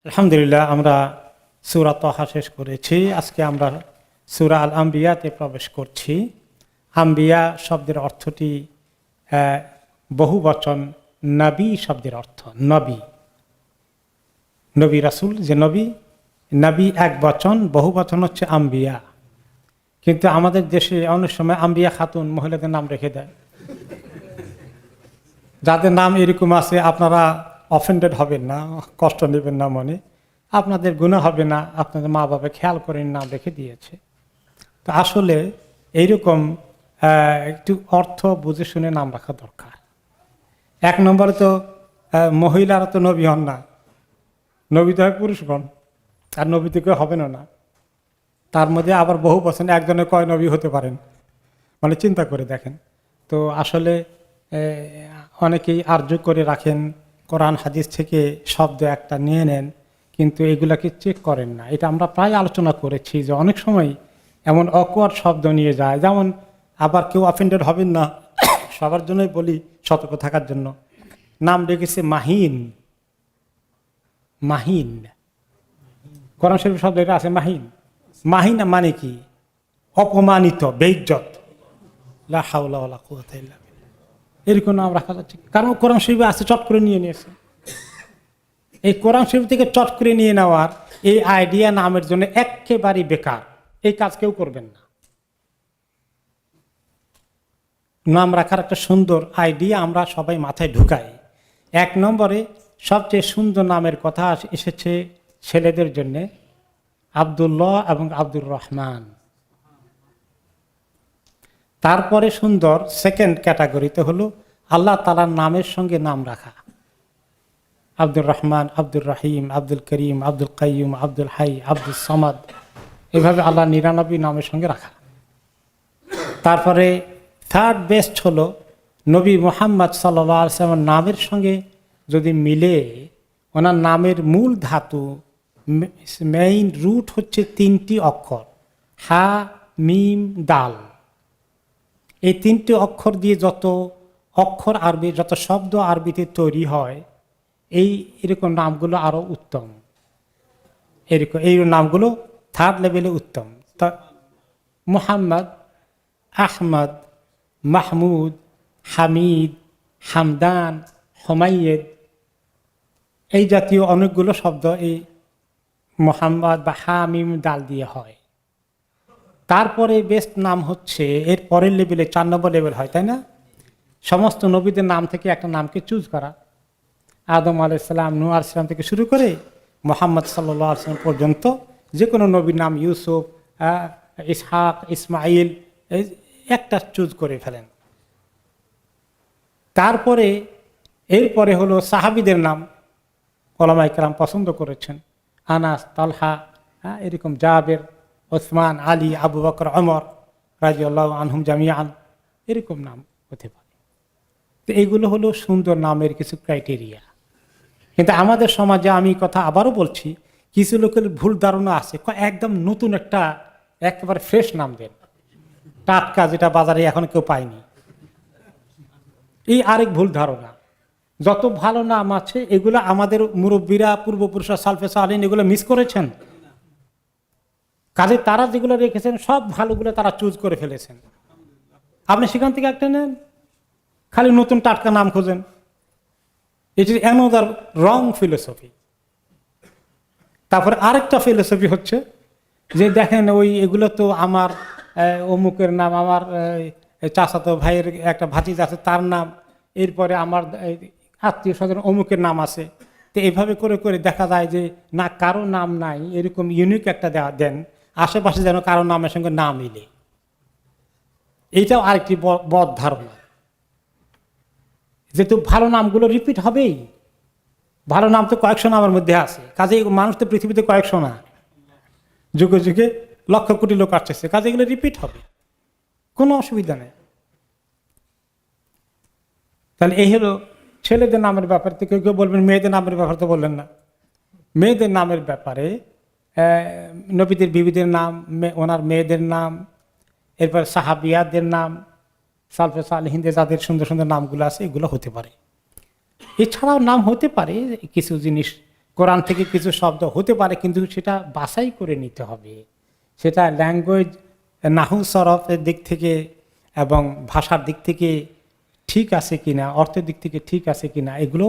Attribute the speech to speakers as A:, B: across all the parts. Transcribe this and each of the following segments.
A: আলহামদুলিল্লাহ, আমরা সূরা তাহা শেষ করেছি। আজকে আমরা সূরা আল আম্বিয়াতে প্রবেশ করছি। আম্বিয়া শব্দের অর্থটি বহু বচন, নবী শব্দের অর্থ নবী, নবী রাসূল, যে নবী, নবী এক বচন, বহু বচন হচ্ছে আম্বিয়া। কিন্তু আমাদের দেশে অনেক সময় আম্বিয়া খাতুন মহিলাদের নাম রেখে দেয়। যাদের নাম এরকম আছে আপনারা অফেন্ডেড হবেন না, কষ্ট নেবেন না মনে, আপনাদের গুনাহ হবে না, আপনাদের মা বাবা খেয়াল করে নাম রেখে দিয়েছে। তো আসলে এইরকম একটু অর্থ বুঝে শুনে নাম রাখা দরকার। এক নম্বরে তো মহিলারা তো নবী হন না, নবী তো হয় পুরুষগণ, আর নবী তো কেউ হবেন না। তার মধ্যে আবার বহু বছর একজনে কয় নবী হতে পারেন, মানে চিন্তা করে দেখেন। তো আসলে অনেকেই আর্য করে রাখেন, কোরআন হাদিস থেকে শব্দ একটা নিয়ে নেন, কিন্তু এগুলাকে চেক করেন না। এটা আমরা প্রায় আলোচনা করেছি যে অনেক সময় এমন অকওয়ার্ড শব্দ নিয়ে যায়, যেমন, আবার কেউ অফেন্ডেড হবেন না, সবার জন্যই বলি সতর্ক থাকার জন্য। নাম রেখেছে মাহিন, মাহিন, কোরআন শরীফ শব্দ এটা আছে মাহিন। মাহিন মানে কি? অপমানিত, বেইজ্জত। লা হাওলা ওয়ালা কুওয়াতা ইল্লা বিল্লাহ, এরকম নাম রাখা যাচ্ছে। কারণ কোরআন শরীফে আছে, চট করে নিয়ে নিয়েছে। এই কোরআন শরীফ থেকে চট করে নিয়ে নেওয়ার এই আইডিয়া নামের জন্য একেবারেই বেকার। এই কাজ কেউ করবেন না। নাম রাখার একটা সুন্দর আইডিয়া আমরা সবাই মাথায় ঢুকাই। এক নম্বরে সবচেয়ে সুন্দর নামের কথা এসেছে ছেলেদের জন্যে, আব্দুল্লাহ এবং আব্দুর রহমান। তারপরে সুন্দর সেকেন্ড ক্যাটাগরিতে হলো আল্লাহ তাআলার নামের সঙ্গে নাম রাখা, আব্দুর রহমান, আব্দুর রহিম, আব্দুল করিম, আব্দুল কাইয়ুম, আব্দুল হাই, আব্দুল সামাদ, এভাবে আল্লাহ 99 নামের সঙ্গে রাখা। তারপরে থার্ড বেস্ট হলো নবী মুহাম্মদ সাল্লাল্লাহু আলাইহি ওয়াসাল্লামের নামের সঙ্গে যদি মিলে, ওনার নামের মূল ধাতু, মেইন রুট হচ্ছে 3টি অক্ষর, হা, মিম, দাল। এই 3টি অক্ষর দিয়ে যত অক্ষর আরবি, যত শব্দ আরবিতে তৈরি হয়, এরকম নামগুলো আরো উত্তম। এই নামগুলো থার্ড লেভেলে উত্তম। তা মুহাম্মদ, আহমদ, মাহমুদ, হামিদ, হামদান, হুমাইদ, এই জাতীয় অনেকগুলো শব্দ এই মুহাম্মদ বা হামিম দাল দিয়ে হয়। তারপরে বেস্ট নাম হচ্ছে এর পরের লেভেলে, 4 নম্বর লেভেল হয়, তাই না? সমস্ত নবীদের নাম থেকে একটা নামকে চুজ করা। আদম আলাইহিস সালাম, নূহ আলাইহিস সালাম থেকে শুরু করে মুহাম্মদ সাল্লাল্লাহু আলাইহি ওয়াসাল্লাম পর্যন্ত যে কোনো নবীর নাম, ইউসুফ, ইসহাক, ইসমাইল, একটা চুজ করে ফেলেন। তারপরে এরপরে হলো সাহাবীদের নাম, ওলামায়ে কেরাম পছন্দ করেছেন, আনাস, তালহা, এরকম জাবের, ওসমান, আলী, আবু বকর, ওমর রাদিয়াল্লাহু আনহুম জামিআন, এরকম নাম হতে পারে। তো এইগুলো হলো সুন্দর নামের কিছু ক্রাইটেরিয়া। কিন্তু আমাদের সমাজে, আমি কথা আবারও বলছি, কিছু লোকের ভুল ধারণা আছে, একদম নতুন একটা একেবারে ফ্রেশ নাম দেন, টাটকা, যেটা বাজারে এখন কেউ পায়নি। এই আরেক ভুল ধারণা। যত ভালো নাম আছে এগুলো আমাদের মুরব্বীরা, পূর্বপুরুষরা, সালফে সালিহিন এগুলো মিস করেছেন। কাজে তারা যেগুলো রেখেছেন সব ভালোগুলো তারা চুজ করে ফেলেছেন। আপনি সেখান থেকে একটা নেন, খালি নতুন টাটকা নাম খোঁজেন। It is another wrong philosophy. তারপরে আরেকটা ফিলোসফি হচ্ছে যে দেখেন, এগুলো তো আমার অমুকের নাম, আমার চাচাতো ভাইয়ের একটা ভাতিজা আছে তার নাম, এরপরে আমার আত্মীয় স্বজন অমুকের নাম আছে। তো এভাবে করে করে দেখা যায় যে না, কারো নাম নাই, এরকম ইউনিক একটা দেন, আশেপাশে যেন কারো নামের সঙ্গে না মিলে। এইটাও আরেকটি বদ ধারণা, যেহেতু ভালো নামগুলো রিপিট হবেই। ভালো নাম তো কয়েকশো নামের মধ্যে আছে, কাজে মানুষ তো পৃথিবীতে কয়েকশো না, যুগে যুগে লক্ষ কোটি লোক আসছে, কাজে এগুলো রিপিট হবে, কোনো অসুবিধা নেই। তাহলে এই হলো ছেলেদের নামের ব্যাপারে। তো কেউ কেউ বলবেন মেয়েদের নামের ব্যাপারে তো বললেন না। মেয়েদের নামের ব্যাপারে নবীদের বিবিদের নাম, ওনার মেয়েদের নাম, এরপর সাহাবিয়াদের নাম, সালফে সালেহিনদের যাদের সুন্দর সুন্দর নামগুলো আছে, এগুলো হতে পারে। এছাড়াও নাম হতে পারে কিছু জিনিস কোরআন থেকে কিছু শব্দ হতে পারে, কিন্তু সেটা বাছাই করে নিতে হবে। সেটা ল্যাঙ্গুয়েজ, নাহু সরফের দিক থেকে এবং ভাষার দিক থেকে ঠিক আছে কিনা, অর্থের দিক থেকে ঠিক আছে কিনা, এগুলো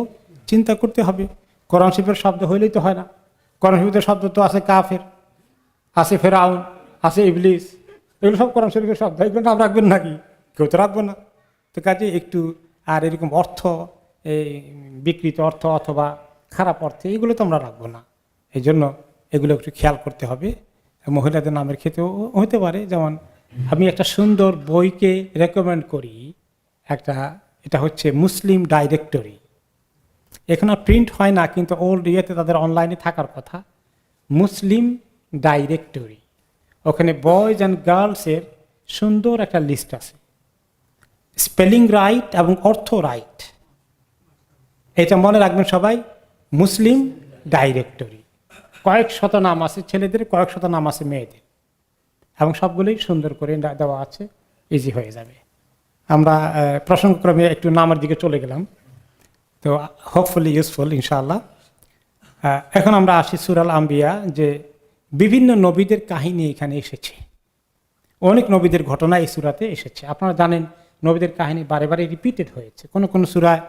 A: চিন্তা করতে হবে। কোরআন শরীফের শব্দ হইলেই তো হয় না। কোরআন শরীফের শব্দ তো আছে কাফের, আছে ফেরাউন, আছে ইবলিস, এগুলো সব কোরআন শরীফের শব্দ। এগুলো নাম রাখবেন নাকি? কেউ তো রাখবো না। তো কাজে একটু আর এরকম অর্থ, এই বিকৃত অর্থ অথবা খারাপ অর্থে, এগুলো তো আমরা রাখবো না। এই জন্য এগুলো একটু খেয়াল করতে হবে। মহিলাদের নামের ক্ষেত্রেও হতে পারে, যেমন আমি একটা সুন্দর বইকে রেকমেন্ড করি, এটা হচ্ছে মুসলিম ডাইরেক্টরি। এখন আর প্রিন্ট হয় না, কিন্তু ওল্ড ইয়েতে তাদের অনলাইনে থাকার কথা। মুসলিম ডাইরেক্টরি, ওখানে বয়েজ অ্যান্ড গার্লসের সুন্দর একটা লিস্ট আছে, স্পেলিং রাইট এবং অর্থ রাইট। এটা মনে রাখবেন সবাই, মুসলিম ডাইরেক্টরি। কয়েক শত নাম আছে ছেলেদের, কয়েক শত নাম আছে মেয়েদের, এবং সবগুলোই সুন্দর করে দেওয়া আছে, ইজি হয়ে যাবে। আমরা প্রসঙ্গক্রমে একটু নামের দিকে চলে গেলাম, তো হোপফুলি ইউজফুল ইনশাআল্লাহ। এখন আমরা আসি সূরা আম্বিয়া, যে বিভিন্ন নবীদের কাহিনী এখানে এসেছে, অনেক নবীদের ঘটনা এই সূরাতে এসেছে। আপনারা জানেন নবীদের কাহিনী বারে বারে রিপিটেড হয়েছে। কোনো কোনো সূরায়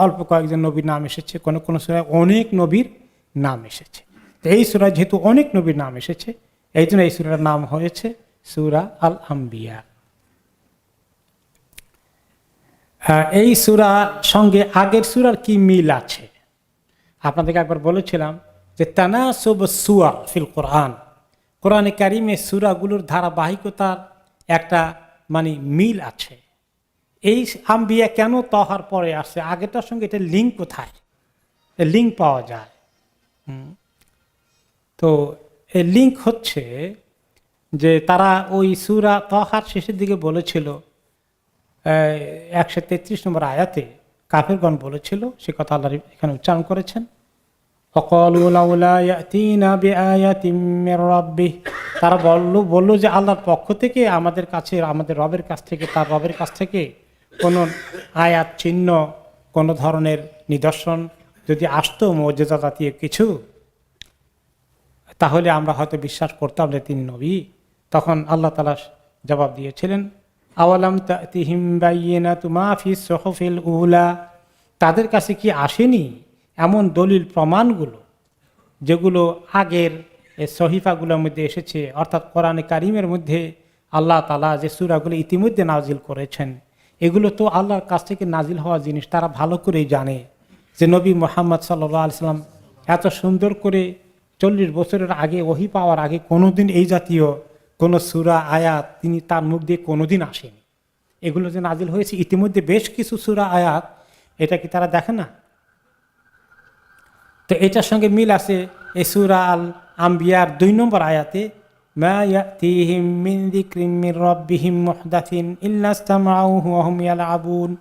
A: অল্প কয়েকজন নবীর নাম এসেছে, কোনো কোনো সূরায় অনেক নবীর নাম এসেছে। তো এই সূরায় যেহেতু অনেক নবীর নাম এসেছে, এই জন্য এই সূরার নাম হয়েছে সূরা আল আম্বিয়া। এই সূরার সঙ্গে আগের সূরার কি মিল আছে? আপনাদেরকে একবার বলেছিলাম যে তানাসুব সুওয়ার ফিল কোরআন, কোরআনে কারিমে সূরাগুলোর ধারাবাহিকতার একটা মিল আছে। এই আম্বিয়া কেন তহার পরে আসছে, আগেরটার সঙ্গে এটা লিঙ্ক কোথায়, লিঙ্ক পাওয়া যায়? তো এই লিঙ্ক হচ্ছে যে তারা ওই সূরা তহার শেষের দিকে বলেছিল, 133 নম্বর আয়াতে কাফেরগণ বলেছিল, সে কথা আল্লাহ এখানে উচ্চারণ করেছেন, তারা বলল যে আল্লাহর পক্ষ থেকে আমাদের কাছে, আমাদের রবের কাছ থেকে, তার রবের কাছ থেকে কোনো আয়াত, চিহ্ন, কোনো ধরনের নিদর্শন যদি আসতো, মুজিজা জাতীয় কিছু, তাহলে আমরা হয়তো বিশ্বাস করতাম যে তিনি নবী। তখন আল্লাহ তাআলা জবাব দিয়েছিলেন, আওয়ালাম তাতিহিম বাইয়িনাতু মা ফিস সুহুফিল উলা, তাদের কাছে কি আসেনি এমন দলিল প্রমাণগুলো যেগুলো আগের সহিফাগুলোর মধ্যে এসেছে, অর্থাৎ কোরআনে কারিমের মধ্যে আল্লাহ তাআলা যে সূরাগুলো ইতিমধ্যে নাজিল করেছেন, এগুলো তো আল্লাহর কাছ থেকে নাজিল হওয়া জিনিস। তারা ভালো করেই জানে যে নবী মুহাম্মদ সাল্লাল্লাহু আলাইহি সাল্লাম এত সুন্দর করে 40 বছরের আগে, ওহী পাওয়ার আগে কোনোদিন এই জাতীয় কোনো সূরা, আয়াত তিনি তার মুখ দিয়ে কোনোদিন আসেনি। এগুলো যে নাজিল হয়েছে ইতিমধ্যে বেশ কিছু সূরা, আয়াত, এটা কি তারা দেখে না? তো এটার সঙ্গে মিল আছে এই সূরা আল আম্বিয়ার 2 নম্বর আয়াতে, মা ইয়াতিহিম মিন যিকরিম মির রাব্বিহিম মুহদাসিন ইল্লা ইসতামাউহু ওয়া হুম ইয়ালআবুন,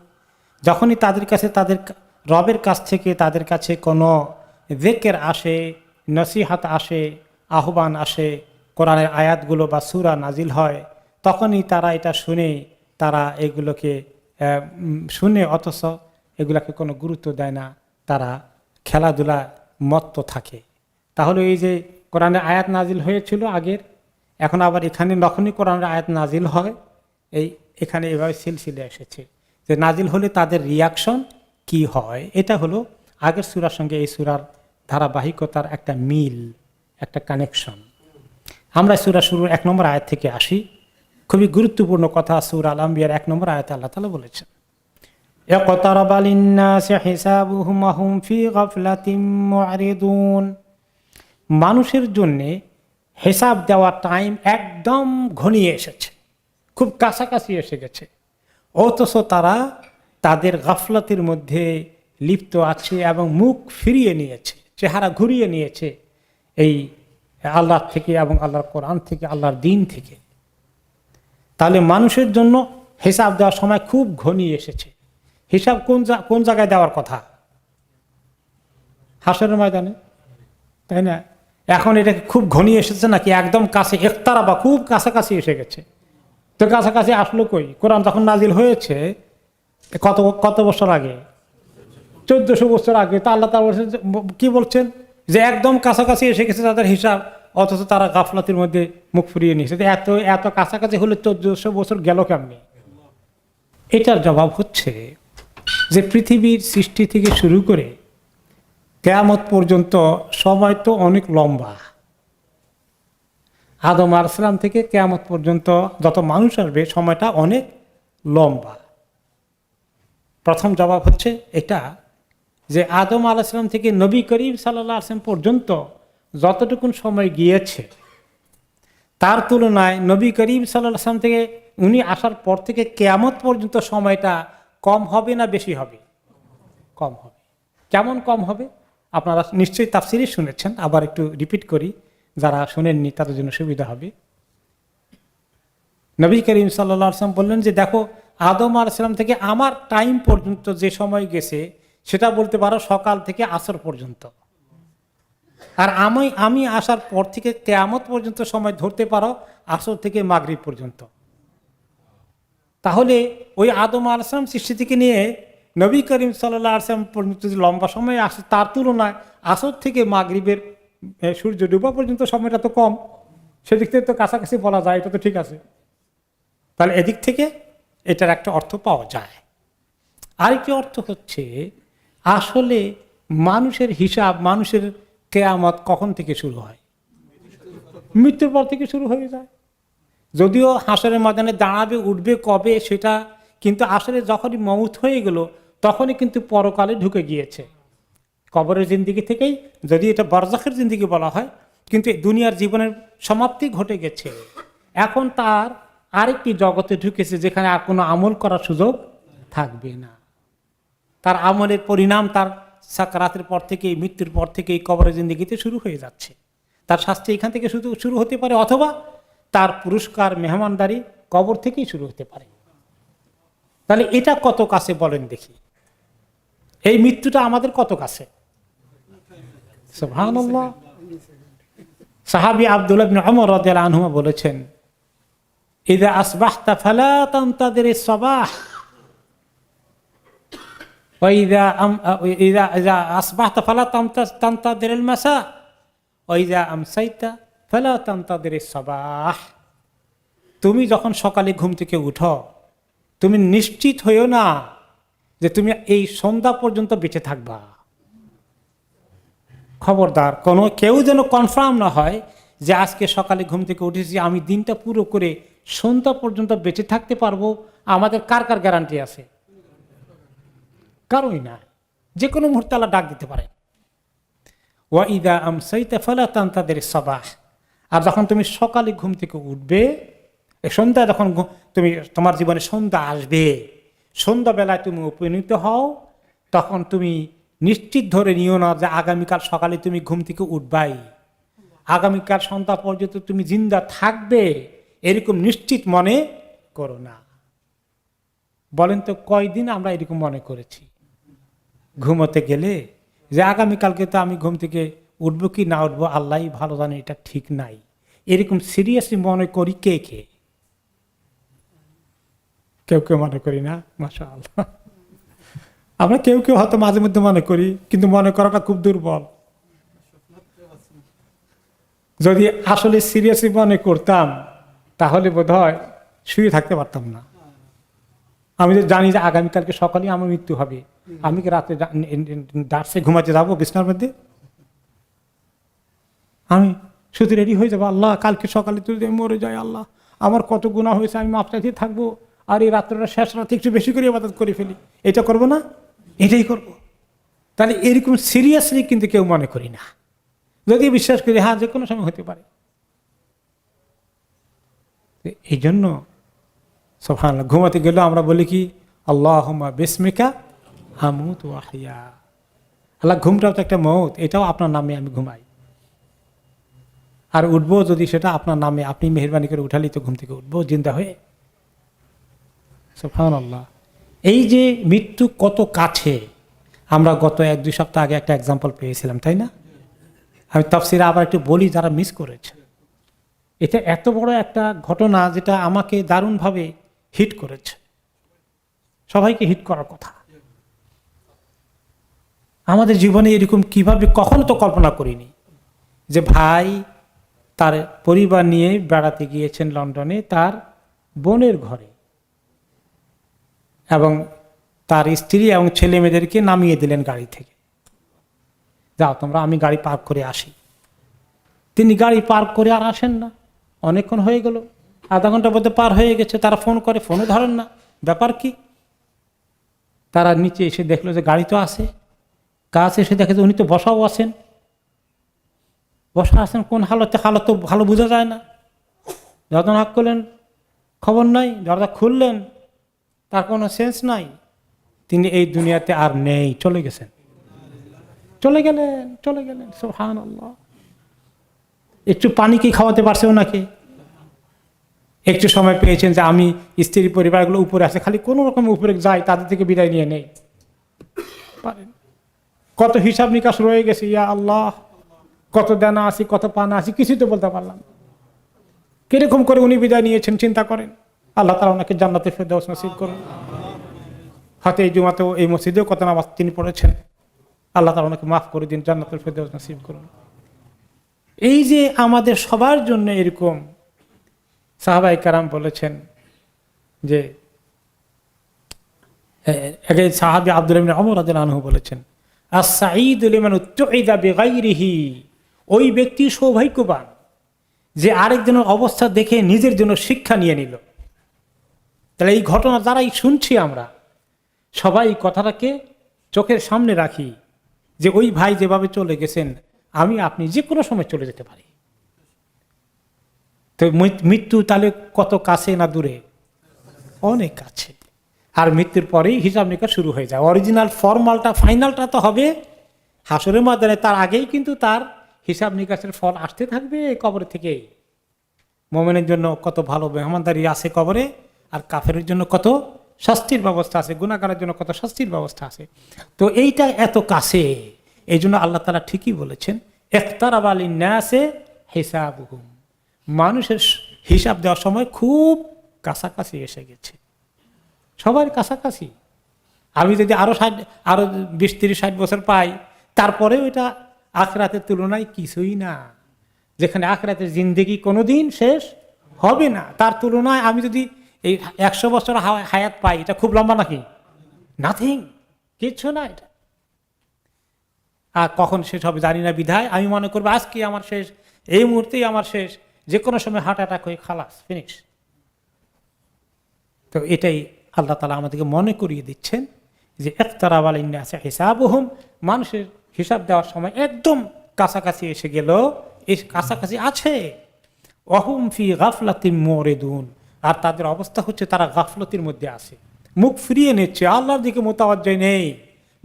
A: যখনই তাদের কাছে, তাদের রবের কাছ থেকে তাদের কাছে কোনো যিকির আসে, নসিহত আসে, আহ্বান আসে, কোরআনের আয়াতগুলো বা সূরা নাজিল হয়, তখনই তারা এটা শুনে, তারা এগুলোকে শুনে অথচ এগুলাকে কোনো গুরুত্ব দেয় না, তারা খেলাধুলা মত্ত থাকে। তাহলে এই যে কোরআনের আয়াত নাজিল হয়েছিল আগের, এখন আবার এখানে যখনই কোরআনের আয়াত নাজিল হয়, এখানে এভাবে সিলসিলে এসেছে যে নাজিল হলে তাদের রিয়াকশন কি হয়। এটা হলো আগের সূরার সঙ্গে এই সূরার ধারাবাহিকতার একটা মিল, একটা কানেকশন। আমরা সূরা শুরুর 1 নম্বর আয়াত থেকে আসি। খুবই গুরুত্বপূর্ণ কথা সূরা আল আম্বিয়ার 1 নম্বর আয়াতে আল্লাহ তাআলা বলেছেন, ইকতারাবা লিন-নাসি হিসাবুহুম ওয়া হুম ফি গাফলাতিন মু'রিদুন, মানুষের জন্য হিসাব দেওয়ার টাইম একদম ঘনিয়ে এসেছে, খুব কাছাকাছি এসে গেছে, অথচ তারা তাদের গাফলাতের মধ্যে লিপ্ত আছে এবং মুখ ফিরিয়ে নিয়েছে, চেহারা ঘুরিয়ে নিয়েছে এই আল্লাহ থেকে এবং আল্লাহর কোরআন থেকে, আল্লাহর দিন থেকে। তাহলে মানুষের জন্য হিসাব দেওয়ার সময় খুব ঘনিয়ে এসেছে। হিসাব কোন জায়গায় দেওয়ার কথা? হাসরের ময়দানে, তাই না? এখন এটা খুব ঘনিয়ে এসেছে নাকি একদম কাছে, ইকতারাবা, খুব কাছাকাছি এসে গেছে। তো কাছাকাছি আসলো কই? কোরআন যখন নাজিল হয়েছে কত বছর আগে? 1400 বছর আগে। তা আল্লাহ তাআলা কি বলছেন যে একদম কাছাকাছি এসে গেছে তাদের হিসাব, অথচ তারা গাফলাতির মধ্যে মুখ ফুরিয়ে নিয়েছে। এত এত কাছাকাছি হলে 1400 বছর গেল কেমনি? এটার জবাব হচ্ছে যে পৃথিবীর সৃষ্টি থেকে শুরু করে কিয়ামত পর্যন্ত সময় তো অনেক লম্বা। আদম আলাইহিস সালাম থেকে কিয়ামত পর্যন্ত যত মানুষ আসবে সময়টা অনেক লম্বা। প্রথম জবাব হচ্ছে এটা যে আদম আলাইহিস সালাম থেকে নবী করিম সাল্লাল্লাহু আলাইহি ওয়াসাল্লাম পর্যন্ত যতটুকুন সময় গিয়েছে তার তুলনায় নবী করিম সাল্লাল্লাহু আলাইহি ওয়াসাল্লাম থেকে উনি আসার পর থেকে কিয়ামত পর্যন্ত সময়টা কম হবে না বেশি হবে? কম হবে। কেমন কম হবে? আপনারা নিশ্চয়ই তাফসিরে শুনেছেন, আবার একটু রিপিট করি, যারা শুনেননি তাদের জন্য সুবিধা হবে। নবী করিম সাল্লাল্লাহু আলাইহি ওয়াসাল্লাম বললেন যে দেখো, আদম আলাইহিস সালাম থেকে আমার টাইম পর্যন্ত যে সময় গেছে সেটা বলতে পারো সকাল থেকে আসর পর্যন্ত, আর আমি আসার পর থেকে কিয়ামত পর্যন্ত সময় ধরতে পারো আসর থেকে মাগরিব পর্যন্ত। তাহলে ওই আদম আলাইহিস সালাম সৃষ্টি থেকে নিয়ে নবী করিম সাল্লাল্লাহু আলাইহি ওয়াসাল্লাম পর্যন্ত যে লম্বা সময় আসে তার তুলনায় আসর থেকে মাগরিবের সূর্য ডুবা পর্যন্ত সময়টা তো কম। সেদিক থেকে তো কাছাকাছি বলা যায়, এটা তো ঠিক আছে। তাহলে এদিক থেকে এটার একটা অর্থ পাওয়া যায়। আরেকটি অর্থ হচ্ছে আসলে মানুষের হিসাব, মানুষের কিয়ামত কখন থেকে শুরু হয়? মৃত্যুর পর থেকে শুরু হয়ে যায়। যদিও হাসরের ময়দানে দাঁড়াবে, উঠবে কবে সেটা, কিন্তু আসলে যখনই মউত হয়ে গেল তখনই কিন্তু পরকালে ঢুকে গিয়েছে। কবরের জিন্দিগি থেকেই, যদি এটা বারজাখের জিন্দিগি বলা হয়, কিন্তু দুনিয়ার জীবনের সমাপ্তি ঘটে গেছে। এখন তার আরেকটি জগতে ঢুকেছে যেখানে আর কোনো আমল করার সুযোগ থাকবে না। তার আমলের পরিণাম তার সাকরাতের পর থেকেই, মৃত্যুর পর থেকেই কবরের জিন্দিগিতে শুরু হয়ে যাচ্ছে। তার শাস্তি এখান থেকে শুরু হতে পারে, অথবা তার পুরস্কার মেহমানদারি কবর থেকেই শুরু হতে পারে। তাহলে এটা কত কাছে বলেন দেখি? এই মৃত্যুটা আমাদের কত কাছে? সুবহানাল্লাহ। সাহাবী আব্দুল্লাহ ইবনে ওমর রাদিয়াল্লাহু আনহু বলেছেন, ইযা আসবাহতা ফালা তানতাদিরিস সাবাহ ওয়া ইযা আসবাহতা ফালা তানতাদিরিল মাসা ওয়া ইযা আমসাইতা ফালা তানতাদিরিস সাবাহ। তুমি যখন সকালে ঘুম থেকে উঠো, তুমি নিশ্চিত হইও না যে তুমি এই সন্ধ্যা পর্যন্ত বেঁচে থাকবা। খবরদার, কেউ যেন কনফার্ম না হয় যে আজকে সকালে ঘুম থেকে উঠেছি, আমি দিনটা পুরো করে সন্ধ্যা পর্যন্ত বেঁচে থাকতে পারবো। আমাদের কার কার গ্যারান্টি আছে? কারোই না। যে কোনো মুহূর্তে আল্লাহ ডাক দিতে পারে। ওয়া ইযা আমসাইতা ফালা তানতাদিরিস সাবাহ। আর যখন তুমি সকালে ঘুম থেকে উঠবে, সন্ধ্যা যখন তোমার জীবনে সন্ধ্যা আসবে, সন্ধ্যাবেলায় তুমি উপনীত হও, তখন তুমি নিশ্চিত ধরে নিও না যে আগামীকাল সকালে তুমি ঘুম থেকে উঠবাই, আগামীকাল সন্ধ্যা পর্যন্ত তুমি জিন্দা থাকবে, এরকম নিশ্চিত মনে করো না। বলেন তো কয়দিন আমরা এরকম মনে করেছি ঘুমোতে গেলে যে আগামীকালকে তো আমি ঘুম থেকে উঠবো কি না উঠবো আল্লাহই ভালো জানে, এটা ঠিক নাই। এরকম সিরিয়াসলি মনে করি কে কে? কেউ কেউ মনে করি না, মাশাআল্লাহ। আমরা কেউ কেউ হয়তো মাঝে মধ্যে মনে করি, কিন্তু মনে করাটা খুব দুর্বল। যদি আসলে সিরিয়াসলি মনে করতাম তাহলে বোধহয় শুয়ে থাকতে পারতাম না। আমি তো জানি যে আগামীকালকে সকালে আমার মৃত্যু হবে, আমি কি রাতে ডার্সে ঘুমাতে যাবো বিছনার মধ্যে? আমি শুধু রেডি হয়ে যাবো, আল্লাহ কালকে সকালে যদি মরে যায়, আল্লাহ আমার কত গুনাহ হয়েছে, আমি মাফ চাইতে থাকবো, আর এই রাত্রটা শেষ রাতে একটু বেশি করে ইবাদত করে ফেলি। এটা করবো না, এটাই করব। তাহলে এরকম সিরিয়াসলি কিন্তু কেউ মনে করি না। যদি বিশ্বাস করি হ্যাঁ যে কোনো সময় হতে পারে। এই জন্য সুবহানাল্লাহ, ঘুমাতে গেলেও আমরা বলি কি, আল্লাহুম্মা বিসমিকা আমুতু ওয়া আহইয়া। আল্লাহ, ঘুমটাও তো একটা মওত, এটাও আপনার নামে আমি ঘুমাই, আর উঠবো যদি সেটা আপনার নামে, আপনি মেহেরবানি করে উঠালেই তো ঘুম থেকে উঠবো জিন্দা হয়ে। সুবহানাল্লাহ। এই যে মৃত্যু কত কাছে, আমরা গত 1-2 সপ্তাহ আগে একটা এক্সাম্পল পেয়েছিলাম, তাই না? আমি তাফসীরে আবার একটু বলি যারা মিস করেছে। এটা এত বড় একটা ঘটনা যেটা আমাকে দারুণভাবে হিট করেছে, সবাইকে হিট করার কথা। আমাদের জীবনে এরকম কিভাবে কখনো তো কল্পনা করিনি যে ভাই তার পরিবার নিয়ে বেড়াতে গিয়েছেন লন্ডনে তার বোনের ঘরে, এবং তার স্ত্রী এবং ছেলে মেয়েদেরকে নামিয়ে দিলেন গাড়ি থেকে, যাও তোমরা, আমি গাড়ি পার্ক করে আসি। তিনি গাড়ি পার্ক করে আর আসেন না, অনেকক্ষণ হয়ে গেল, আধা ঘন্টা মধ্যে পার হয়ে গেছে, তারা ফোন করে, ফোনও ধরেন না, ব্যাপার কি? তারা নিচে এসে দেখলো যে গাড়ি তো আছে, কাছে এসে দেখে যে উনি তো বসাও আছেন, বসা আছেন কোন হালতে, হালত তো ভালো বোঝা যায় না। যখন হাক করলেন খবর নাই, দরজা খুললেন তার কোনো সেন্স নাই, তিনি এই দুনিয়াতে আর নেই, চলে গেছেন, চলে গেলেন। সুবহানাল্লাহ। একটু পানি কি খাওয়াতে পারছে ওনাকে? একটু সময় পেয়েছেন যে আমি স্ত্রী পরিবারগুলো উপরে আছে, খালি কোনো রকম উপরে যাই, তাদের থেকে বিদায় নিয়ে নেই পারেন? কত হিসাব নিকাশ রয়ে গেছে, ইয়া আল্লাহ, কত দানা আছি, কত পানা আছি, কিছুই তো বলতে পারলাম। কিরকম করে উনি বিদায় নিয়েছেন চিন্তা করেন। আল্লাহ তাআলা ওনাকে জান্নাতে ফেরদাউস নসিব করুন। হাতে এই জুমাতেও এই মসজিদেও কত নামাজ তিনি পড়েছেন, আল্লাহ তাআলা ওনাকে মাফ করে দিন, জান্নাতুল ফেরদাউস নসিব করুন। এই যে আমাদের সবার জন্য এরকম, সাহাবায়ে কেরাম বলেছেন যে, সাহাবী আব্দুল্লাহ ইবনে ওমর রাদিয়াল্লাহু আনহু বলেছেন, আস-সাঈদু লিমান উত্তুইদা বিগাইরিহি, ওই ব্যক্তি সৌভাগ্যবান যে আরেকজনের অবস্থা দেখে নিজের জন্য শিক্ষা নিয়ে নিল। তাহলে এই ঘটনা দ্বারাই শুনছি আমরা সবাই কথাটাকে চোখের সামনে রাখি যে ওই ভাই যেভাবে চলে গেছেন, আমি আপনি যে কোনো সময় চলে যেতে পারি। তো মৃত্যু তাহলে কত কাছে না দূরে? অনেক কাছে। আর মৃত্যুর পরেই হিসাব নিকাশ শুরু হয়ে যায়। অরিজিনাল ফর্মালটা, ফাইনালটা তো হবে হাসরের ময়দানে, তার আগেই কিন্তু তার হিসাব নিকাশের ফল আসতে থাকবে কবর থেকেই। মুমিনের জন্য কত ভালো মেহমানদারি আছে কবরে, আর কাফেরের জন্য কত শাস্তির ব্যবস্থা আছে, গুনাহগারের জন্য কত শাস্তির ব্যবস্থা আছে। তো এইটা এত কাছে, এই জন্য আল্লাহ তাআলা ঠিকই বলেছেন, ইকতারাবা লিন-নাসি হিসাবুহুম, মানুষের হিসাব দেওয়ার সময় খুব কাছাকাছি এসে গেছে, সবার কাছাকাছি। আমি যদি আরো 20-30-60 বছর পাই, তারপরেও এটা আখিরাতের তুলনায় কিছুই না। যেখানে আখিরাতের জিন্দেগি কোনোদিন শেষ হবে না, তার তুলনায় আমি যদি এই 100 বছর হায়াত পাই, এটা খুব লম্বা নাকি? নাথিং, কিচ্ছু না এটা। আর কখন শেষ হবে জানি না, বিধায় আমি মনে করবো আজকে আমার শেষ, এই মুহূর্তেই আমার শেষ, যে কোনো সময় হার্ট অ্যাটাক হয়ে খালাস, ফিনিশ। তো এটাই আল্লাহ তাআলা আমাদেরকে মনে করিয়ে দিচ্ছেন যে ইকতারাবা লিন-নাসি হিসাবুহুম, মানুষের হিসাব দেওয়ার সময় একদম কাছাকাছি এসে গেল, এই কাছাকাছি আছে। ওয়াহুম ফি গাফলাতিন মুরিদুন, আর তাদের অবস্থা হচ্ছে তারা গাফলতির মধ্যে আছে, মুখ ফিরিয়ে নিচ্ছে, আল্লাহর দিকে মোতাওয়াজ্জে নেই।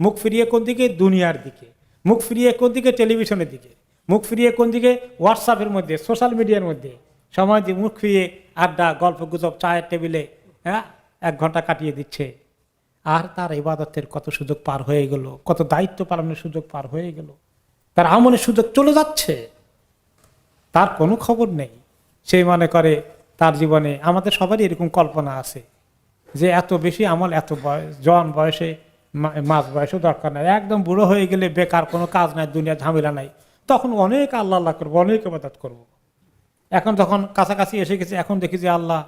A: মুখ ফিরিয়ে কোন দিকে? দুনিয়ার দিকে। মুখ ফিরিয়ে কোন দিকে? টেলিভিশনের দিকে। মুখ ফিরিয়ে কোন দিকে? হোয়াটসঅ্যাপের মধ্যে, সোশ্যাল মিডিয়ার মধ্যে। সময় দিয়ে মুখ ফিরিয়ে আড্ডা, গল্প গুজব, চায়ের টেবিলে 1 ঘন্টা কাটিয়ে দিচ্ছে। আর তার ইবাদতের কত সুযোগ পার হয়ে গেল, কত দায়িত্ব পালনের সুযোগ পার হয়ে গেল, তার আমলের সুযোগ চলে যাচ্ছে, তার কোনো খবর নেই। সেই মনে করে তার জীবনে, আমাদের সবারই এরকম কল্পনা আছে যে এত বেশি আমল, এত বয়স, জওয়ান বয়সে, মাঝ বয়সেও দরকার নাই, একদম বুড়ো হয়ে গেলে বেকার, কোনো কাজ নাই, দুনিয়া ঝামেলা নাই, তখন অনেক আল্লাহ আল্লাহ করবো, অনেক ইবাদত করবো। এখন তখন কাছাকাছি এসে গেছে, এখন দেখি যে আল্লাহ,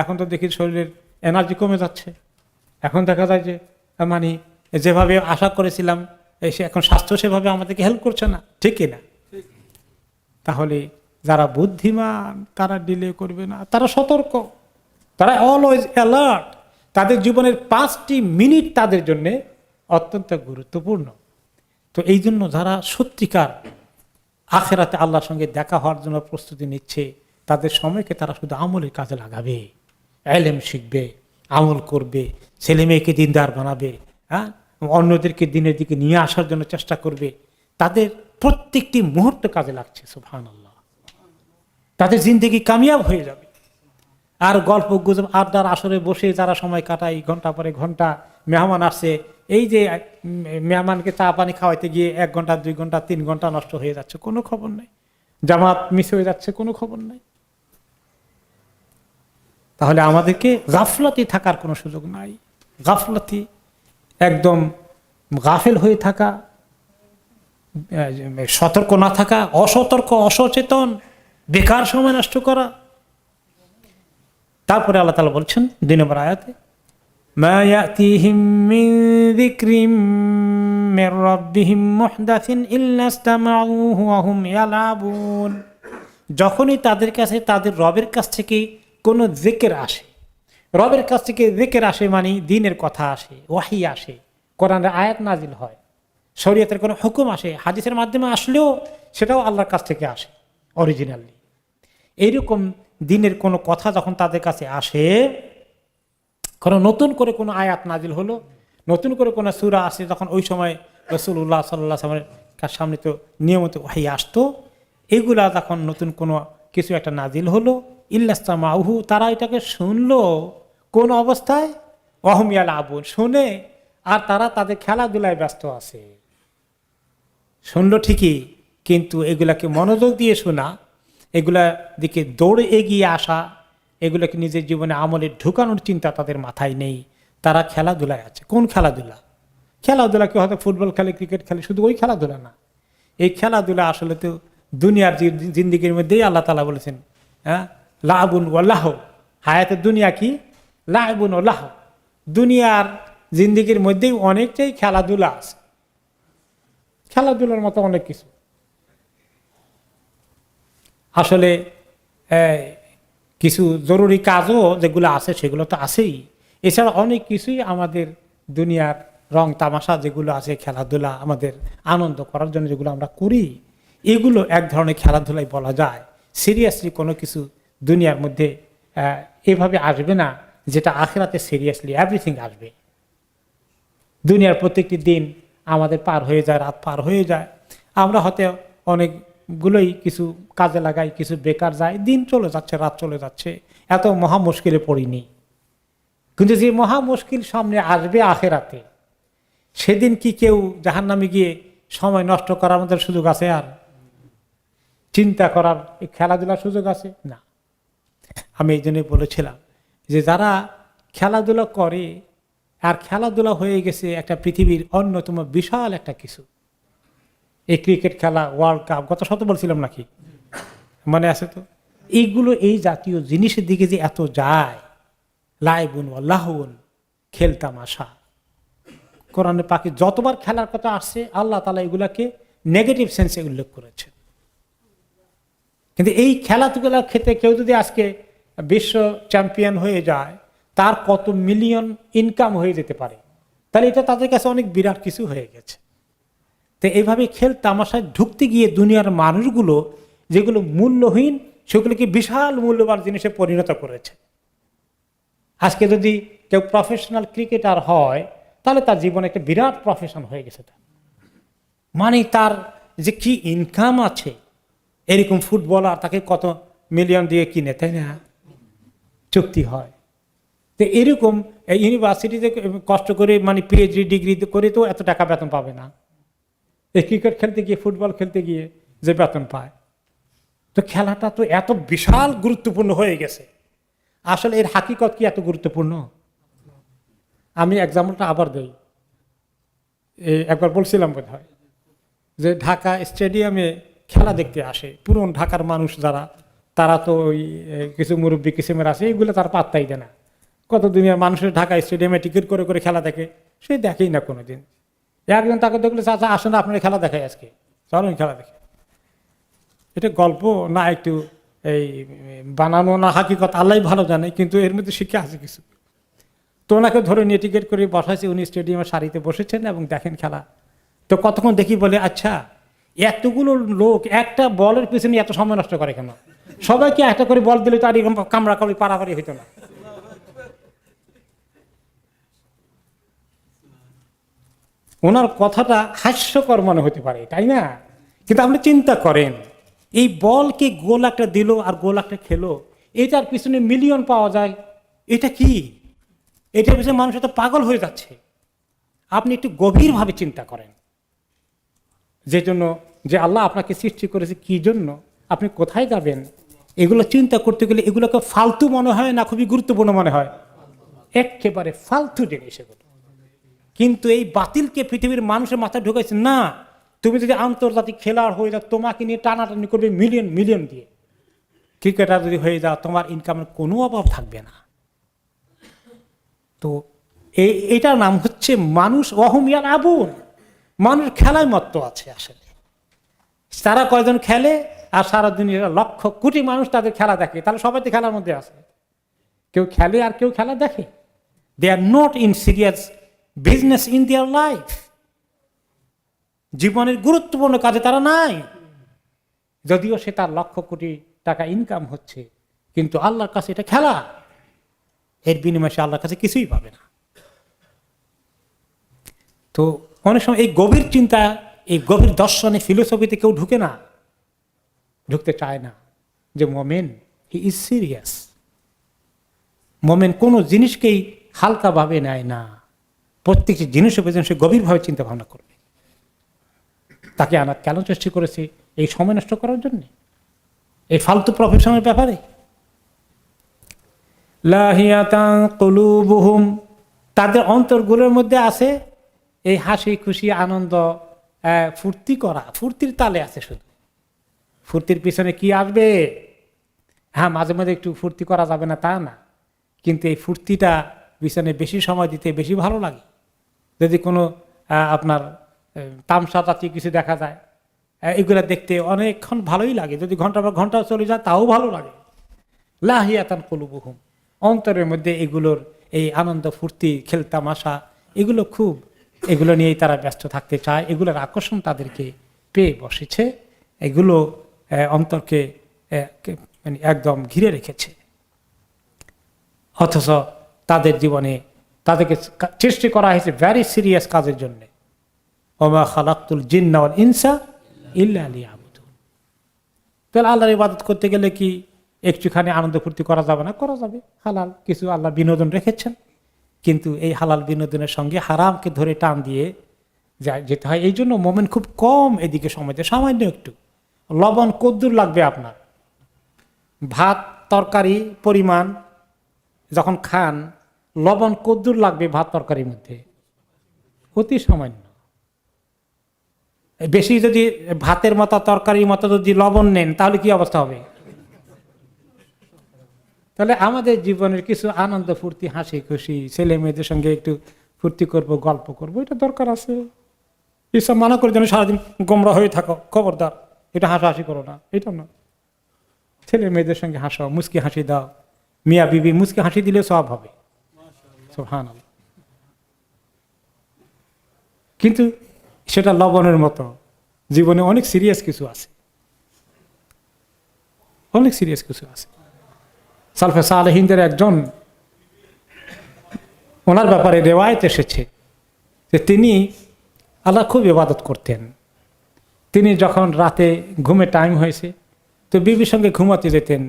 A: এখন তো দেখি শরীরের এনার্জি কমে যাচ্ছে, এখন দেখা যায় যে মানে যেভাবে আশা করেছিলাম এসে এখন স্বাস্থ্য সেভাবে আমাদেরকে হেল্প করছে না, ঠিক কিনা? তাহলে যারা বুদ্ধিমান তারা ডিলে করবে না, তারা সতর্ক, তারা অলওয়েজ অ্যালার্ট। তাদের জীবনের 5টি মিনিট তাদের জন্য অত্যন্ত গুরুত্বপূর্ণ। তো এই জন্য যারা সত্যিকার আখিরাতে আল্লাহর সঙ্গে দেখা হওয়ার জন্য প্রস্তুতি নিচ্ছে, তাদের সময়কে তারা শুধু আমলের কাজে লাগাবে, ইলম শিখবে, আমল করবে, ছেলে মেয়েকে দিনদার বানাবে, অন্যদেরকে দিনের দিকে নিয়ে আসার জন্য চেষ্টা করবে। তাদের প্রত্যেকটি মুহূর্ত কাজে লাগছে, সুবহানাল্লাহ। তাদের জিন্দেগি কামিয়াব হয়ে যাবে। আর গল্প গুজব, আড্ডার আসরে বসে যারা সময় কাটায়, ঘন্টা পরে ঘন্টা, মেহমান আসছে, এই যে মেহমানকে চা পানি খাওয়াইতে গিয়ে 1 ঘন্টা, 2 ঘন্টা, 3 ঘন্টা নষ্ট হয়ে যাচ্ছে, কোনো খবর নেই। জামাত মিস হয়ে যাচ্ছে, কোনো খবর নেই। তাহলে আমাদেরকে গাফলাতি থাকার কোনো সুযোগ নাই। গাফলাতি, একদম গাফেল হয়ে থাকা, সতর্ক না থাকা, অসতর্ক, অসচেতন, বেকার সময় নষ্ট করা। তারপরে আল্লাহ তাআলা বলছেন 2 নম্বর আয়াতে, মা ইয়াতিহিম মিন যিকরিম মির রাব্বিহিম মুহদাসিন ইল্লা ইসতামাউহু ওয়া হুম ইয়ালাবুন। যখনই তাদের কাছে তাদের রবের কাছ থেকে কোনো জিকির আসে, রবের কাছ থেকে জিকির আসে মানে দ্বীনের কথা আসে, ওয়াহি আসে, কোরআনের আয়াত নাজিল হয়, শরীয়তের কোনো হুকুম আসে, হাদিসের মাধ্যমে আসলেও সেটাও আল্লাহর কাছ থেকে আসে অরিজিনালি। এইরকম দ্বীনের কোনো কথা যখন তাদের কাছে আসে, কোনো নতুন করে কোনো আয়াত নাজিল হলো, নতুন করে কোনো সূরা আসে, তখন ওই সময় রাসূলুল্লাহ সাল্লাল্লাহু আলাইহি ওয়াসাল্লামের সামনে তো নিয়মিত ওয়াহি আসতো। এগুলা যখন নতুন কোনো কিছু একটা নাজিল হলো, ইল্লাস্তামাউহু, তারা এটাকে শুনলো কোন অবস্থায়, ওয়া হুম ইয়ালাবুন, শুনে আর তারা তাদের খেলাধুলায় ব্যস্ত আছে। শুনলো ঠিকই, কিন্তু এগুলাকে মনোযোগ দিয়ে শোনা, এগুলা দিকে দৌড়ে এগিয়ে আসা, এগুলোকে নিজের জীবনে আমলে ঢুকানোর চিন্তা তাদের মাথায় নেই। তারা খেলাধুলায় আছে। কোন খেলাধুলা? খেলাধুলা কি হয়তো ফুটবল খেলে, ক্রিকেট খেলে, শুধু ওই খেলাধুলা না। এই খেলাধুলা আসলে তো দুনিয়ার জিন্দিগির মধ্যেই আল্লাহ তাআলা বলেছেন, হ্যাঁ, লাবুন ওয়া লাহ, হায়াতের দুনিয়া কি লাবুন ওয়া লাহ, দুনিয়ার জিন্দিগির মধ্যেই অনেকটাই খেলাধুলা আছে। খেলাধুলার মতো অনেক কিছু আসলে কিছু জরুরি কাজও যেগুলো আছে সেগুলো তো আছেই, এছাড়া অনেক কিছুই আমাদের দুনিয়ার রং তামাশা যেগুলো আছে, খেলাধুলা আমাদের আনন্দ করার জন্য যেগুলো আমরা করি, এগুলো এক ধরনের খেলাধুলাই বলা যায়। সিরিয়াসলি কোনো কিছু দুনিয়ার মধ্যে এভাবে আসবে না যেটা আখিরাতে সিরিয়াসলি এভরিথিং আসবে। দুনিয়ার প্রত্যেকটি দিন আমাদের পার হয়ে যায়, রাত পার হয়ে যায়, আমরা হয়তো অনেকগুলোই কিছু কাজে লাগাই, কিছু বেকার যায়, দিন চলে যাচ্ছে, রাত চলে যাচ্ছে, এত মহা মুশকিলে পড়িনি। কিন্তু যে মহা মুশকিল সামনে আসবে আখিরাতে, সেদিন কি কেউ জাহান্নামে গিয়ে সময় নষ্ট করার মতো সুযোগ আছে? আর চিন্তা করার, খেলাধুলার সুযোগ আছে না। আমি এই জন্যই বলেছিলাম যে যারা খেলাধুলা করে, আর খেলাধুলা হয়ে গেছে একটা পৃথিবীর অন্যতম বিশাল একটা কিছু। এই ক্রিকেট খেলা, ওয়ার্ল্ড কাপ, গত শত বলছিলাম নাকি, মনে আছে তো? এইগুলো এই জাতীয় জিনিসের দিকে যে এত যায়, লাইবুন ওয়া লাহউন, খেলতামাশা, কোরআনে পাকে যতবার খেলার কথা আসছে আল্লাহ তাআলা এগুলাকে নেগেটিভ সেন্সে উল্লেখ করেছেন। কিন্তু এই খেলাধুলার ক্ষেত্রে কেউ যদি আজকে বিশ্ব চ্যাম্পিয়ন হয়ে যায়, তার কত মিলিয়ন ইনকাম হয়ে যেতে পারে, তাহলে এটা তাদের কাছে অনেক বিরাট কিছু হয়ে গেছে। তো এইভাবে খেল তামাশায় ঢুকতে গিয়ে দুনিয়ার মানুষগুলো যেগুলো মূল্যহীন সেগুলোকে বিশাল মূল্যবান জিনিসে পরিণত করেছে। আজকে যদি কেউ প্রফেশনাল ক্রিকেটার হয়, তাহলে তার জীবনে একটা বিরাট প্রফেশন হয়ে গেছে। মানে তার যে কি ইনকাম আছে, এরকম ফুটবলার তাকে কত মিলিয়ন দিয়ে কিনে, তাই না, চুক্তি হয়। তো এরকম ইউনিভার্সিটিতে কষ্ট করে মানে পিএইচডি ডিগ্রি করে তো এত টাকা বেতন পাবে না। এই ক্রিকেট খেলতে গিয়ে, ফুটবল খেলতে গিয়ে যে বেতন পায়, তো খেলাটা তো এত বিশাল গুরুত্বপূর্ণ হয়ে গেছে। আসলে এর হাকিকত কি এত গুরুত্বপূর্ণ? আমি এক্সাম্পলটা আবার দেই। একবার বলছিলাম বোধ হয় যে ঢাকা স্টেডিয়ামে খেলা দেখতে আসে পুরন ঢাকার মানুষ যারা, তারা তো ওই কিছু মুরব্বী কিসিমের আছে, এইগুলো তার পাত্তাই দেয় না। কত দুনিয়ার মানুষের ঢাকা স্টেডিয়ামে টিকিট করে করে খেলা দেখে, সে দেখেই না কোনোদিন। একজন তাকে দেখলে, চাচা আসেন আপনার খেলা দেখায়, আজকে চলেন খেলা দেখে। এটা গল্প না একটু এই বানানো না হাকিকত আল্লাহ ভালো জানে, কিন্তু এর মধ্যে শিক্ষা আছে কিছু। তো ওনাকে ধরে নিয়ে টিকিট করে বসাইছে, উনি স্টেডিয়ামের সারিতে বসেছেন এবং দেখেন খেলা। তো কতক্ষণ দেখি বলে, আচ্ছা এতগুলো লোক একটা বলের পিছনে এত সময় নষ্ট করে কেন? সবাইকে একটা করে বল দিলে তো আর এরকম কামড়া কামড়ি পারাপারি হইতো না। ওনার কথাটা হাস্যকর মনে হতে পারে, তাই না? কিন্তু আপনি চিন্তা করেন, এই বলকে গোল একটা দিল আর গোল একটা খেলো, এটার পিছনে মিলিয়ন পাওয়া যায়, এটা কি? এটার পিছনে মানুষ তো পাগল হয়ে যাচ্ছে। আপনি একটু গভীরভাবে চিন্তা করেন, যে জন্য যে আল্লাহ আপনাকে সৃষ্টি করেছে কি জন্য, আপনি কোথায় যাবেন, এগুলো চিন্তা করতে গেলে এগুলোকে ফালতু মনে হয় না খুবই গুরুত্বপূর্ণ মনে হয়? একেবারে ফালতু জিনিস এগুলো। কিন্তু এই বাতিলকে পৃথিবীর মানুষের মাথায় ঢুকাইছে না, তুমি যদি আন্তর্জাতিক খেলোয়াড় হয়ে যাও, তোমাকে নিয়ে টানাটানি করবে মিলিয়ন মিলিয়ন দিয়ে। ক্রিকেটার যদি হয়ে যাও, তোমার ইনকামের কোনো অভাব থাকবে না। তো এটার নাম হচ্ছে মানুষ অহমিয়ান আবুন, মানুষ খেলায় মত্ত আছে। আসলে তারা কয়জন খেলে, আর সারা দুনিয়া লক্ষ কোটি মানুষ তাদের খেলা দেখে, তাহলে সবাই তো খেলার মধ্যে আছে। কেউ খেলে আর কেউ খেলা দেখে। They are not in serious business in their life. জীবনের গুরুত্বপূর্ণ কাজে তারা নাই, যদিও সে তার লক্ষ কোটি টাকা ইনকাম হচ্ছে, কিন্তু আল্লাহর কাছে এটা খেলা। এর বিনিময়ে সে আল্লাহর কাছে কিছুই পাবে না। তো অনেক সময় এই গভীর চিন্তা, এই গভীর দর্শনে, ফিলোসফিতে কেউ ঢুকে না, ঢুকতে চায় না, যে মোমেন হি ইজ সিরিয়াস। মোমেন কোনো জিনিসকেই হালকাভাবে নেয় না, প্রত্যেকটি জিনিসের পেছনে সে গভীরভাবে চিন্তা ভাবনা করবে। তাকে আনার কেন চেষ্টা করেছে? এই সময় নষ্ট করার জন্য, এই ফালতু প্রফেশনের ব্যাপারে। লাহিয়াতান কুলুবুহুম, তাদের অন্তরগুলোর মধ্যে আছে এই হাসি খুশি আনন্দ, ফুর্তি করা, ফুর্তির তালে আছে শুধু। ফুর্তির পিছনে কি আসবে? হ্যাঁ, মাঝে মাঝে একটু ফুর্তি করা যাবে না তা না, কিন্তু এই ফুর্তিটা পিছনে বেশি সময় দিতে বেশি ভালো লাগে। যদি কোনো আপনার তামসা জাতীয় কিছু দেখা যায়, এগুলো দেখতে অনেকক্ষণ ভালোই লাগে। যদি ঘন্টার পর ঘন্টাও চলে যায় তাও ভালো লাগে। লাহিয়াতান কুলুবুহুম, অন্তরের মধ্যে এগুলোর এই আনন্দ ফুর্তি খেলতামাশা এগুলো খুব, এগুলো নিয়েই তারা ব্যস্ত থাকতে চায়। এগুলোর আকর্ষণ তাদেরকে পেয়ে বসেছে, এগুলো অন্তরকে মানে একদম ঘিরে রেখেছে। অথচ তাদের জীবনে তাদেরকে সৃষ্টি করা হয়েছে ভেরি সিরিয়াস কাজের জন্য। ওমা খালাকতুল জিন্না ওয়াল ইনসা ইল্লা লিয়াবুদুন। তাহলে আল্লাহর ইবাদত করতে গেলে কি একটুখানি আনন্দ ফুর্তি করা যাবে না? করা যাবে, হালাল কিছু আল্লাহ বিনোদন রেখেছেন, কিন্তু এই হালাল বিনোদনের সঙ্গে হারামকে ধরে টান দিয়ে যেতে হয়। এই জন্য মোমেন খুব কম এদিকে সময় দেয়, সামান্য একটু। লবণ কদ্দুর লাগবে আপনার, ভাত তরকারি পরিমাণ যখন খান, লবণ কদ্দুর লাগবে ভাত তরকারির মধ্যে? অতি সামান্য। বেশি যদি ভাতের মতো তরকারির মতো যদি লবণ নেন, তাহলে কি অবস্থা হবে? তাহলে আমাদের জীবনের কিছু আনন্দ ফুর্তি, হাসি খুশি, ছেলে মেয়েদের সঙ্গে একটু ফুর্তি করব, গল্প করব, এটা দরকার আছে। এসব মানা করে যেন সারাদিন গোমরা হয়ে থাকো, খবরদার এটা হাসাহাসি করো না, এটা না। ছেলে মেয়েদের সঙ্গে হাসো, মুচকি হাসি দাও। মিয়া বিবি মুচকি হাসি দিলে সব হবে, সুবহানাল্লাহ। কিন্তু সেটা লবণের মতো, জীবনে অনেক সিরিয়াস কিছু আছে, অনেক সিরিয়াস কিছু আছে। সালফে সালেহিনদের একজন, ওনার ব্যাপারে রেওয়ায়েত এসেছে যে তিনি আল্লাহ খুব ইবাদত করতেন। তিনি যখন রাতে ঘুমে টাইম হয়েছে তো বিবির সঙ্গে ঘুমাতে যেতেন,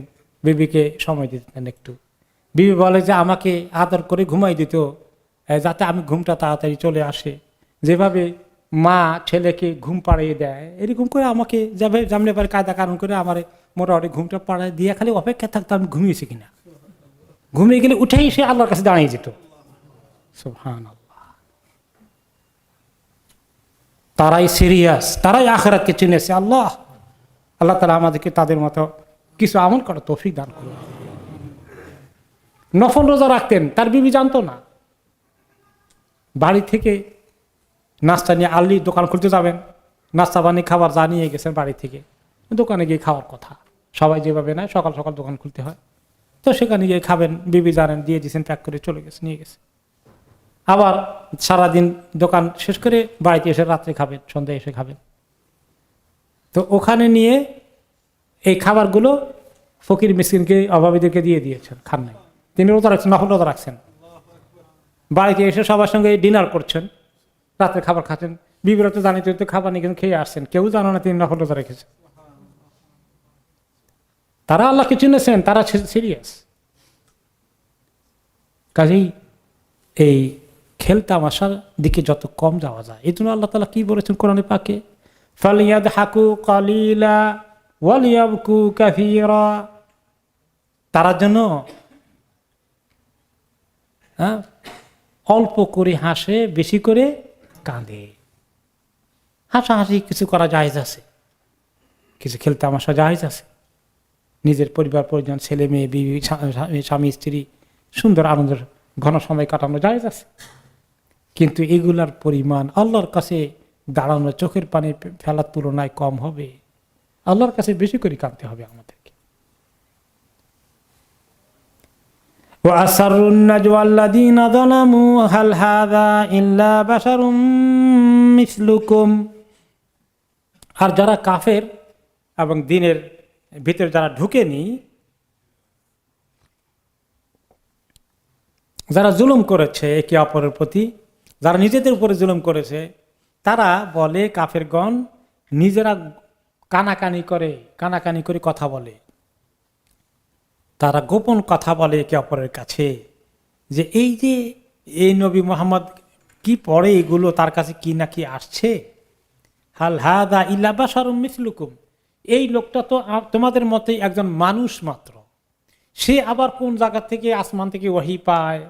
A: বিবিকে সময় দিতেন একটু। বিবি বলে যে আমাকে আদর করে ঘুমাই দিত, যাতে আমি ঘুমটা তাড়াতাড়ি চলে আসে। যেভাবে মা ছেলেকে ঘুম পাড়িয়ে দেয়, এরকম করে আমাকে যাবে জামলে পারে কায়দা কারণ করে আমার মোটামুটি ঘুমটা পাড়ায় দিয়ে খালি অপেক্ষা থাকতো আমি ঘুমিয়েছি কিনা। ঘুমিয়ে গেলে উঠেই সে আল্লাহর কাছে দাঁড়িয়ে যেত। সুবহানাল্লাহ। তারাই সিরিয়াস, তারাই আখিরাতকে চিনেছে। আল্লাহ তাআলা আমাদেরকে তাদের মতো কিছু আমল করার তৌফিক দান করুন। নফল রোজা রাখতেন, তার বিবি জানতো না। বাড়ি থেকে নাস্তা নিয়ে আল্লি দোকান খুলতে যাবেন, নাস্তা বানিয়ে খাবার জানিয়ে গেছেন বাড়ি থেকে, দোকানে গিয়ে খাওয়ার কথা। সবাই যেভাবে না সকাল সকাল দোকান খুলতে হয়, তো সেখানে গিয়ে খাবেন। বিবি জানেন, দিয়ে দিয়েছেন, প্যাক করে চলে গেছে, নিয়ে গেছে। আবার সারাদিন দোকান শেষ করে বাড়িতে এসে রাত্রে খাবেন, সন্ধ্যায় এসে খাবেন। তো ওখানে নিয়ে এই খাবারগুলো ফকির মিসকিনকে, অভাবীদেরকে দিয়ে দিয়েছেন, খান নাই। তিনি রোজা রাখছেন, নফল রোজা রাখছেন। বাড়িতে এসে সবার সঙ্গে ডিনার করছেন, রাত্রে খাবার খাচ্ছেন। বিবিরা তো জানিত তো খাবার নিয়ে খেয়ে আসছেন, কেউ জানো না তিনি নফল রোজা রেখেছেন। তারা আল্লাহকে চিনেছেন, তারা সিরিয়াস। কাজেই এই খেলতামাশার দিকে যত কম যাওয়া যায়। এই জন্য আল্লাহ তাআলা কি বলেছেন কোরআনে পাকে, ফালিয়াদহাকু কালিলা ওয়ালিয়াবকু কাসীরা। তারা যেন অল্প করে হাসে, বেশি করে কাঁদে। হাসাহাসি কিছু করা জায়েজ আছে, কিছু খেলতে তামাশা জায়েজ আছে, নিজের পরিবার পরিজন ছেলে মেয়ে বিবি স্বামী স্ত্রী সুন্দর আনন্দের ঘন সময় কাটানো জায়েজ আছে। কিন্তু এগুলার পরিমাণ আল্লাহর কাছে দাঁড়ানো চোখের পানি ফেলার তুলনায় কম হবে। আল্লাহর কাছে বেশি করে কাঁদতে হবে আমাদেরকে। وَأَسَرُّوا النَّجْوَى الَّذِينَ ظَلَمُوا هَلْ هَذَا إِلَّا بَشَرٌ مِثْلُكُمْ। আর যারা কাফের এবং দ্বীনের ভিতরে যারা ঢুকেনি, যারা জুলুম করেছে একে অপরের প্রতি, যারা নিজেদের উপরে জুলুম করেছে, তারা বলে কাফেরগণ নিজেরা কানাকানি করে কথা বলে, তারা গোপন কথা বলে একে অপরের কাছে যে এই নবী মুহাম্মদ কি পড়ে, এগুলো তার কাছে কি না কি আসছে। হাল হাদা ইল্লা বাশারুম মিসলুকুম, এই লোকটা তো তোমাদের মতোই একজন মানুষ মাত্র, সে আবার কোন জায়গা থেকে আসমান থেকে ওহী পায়,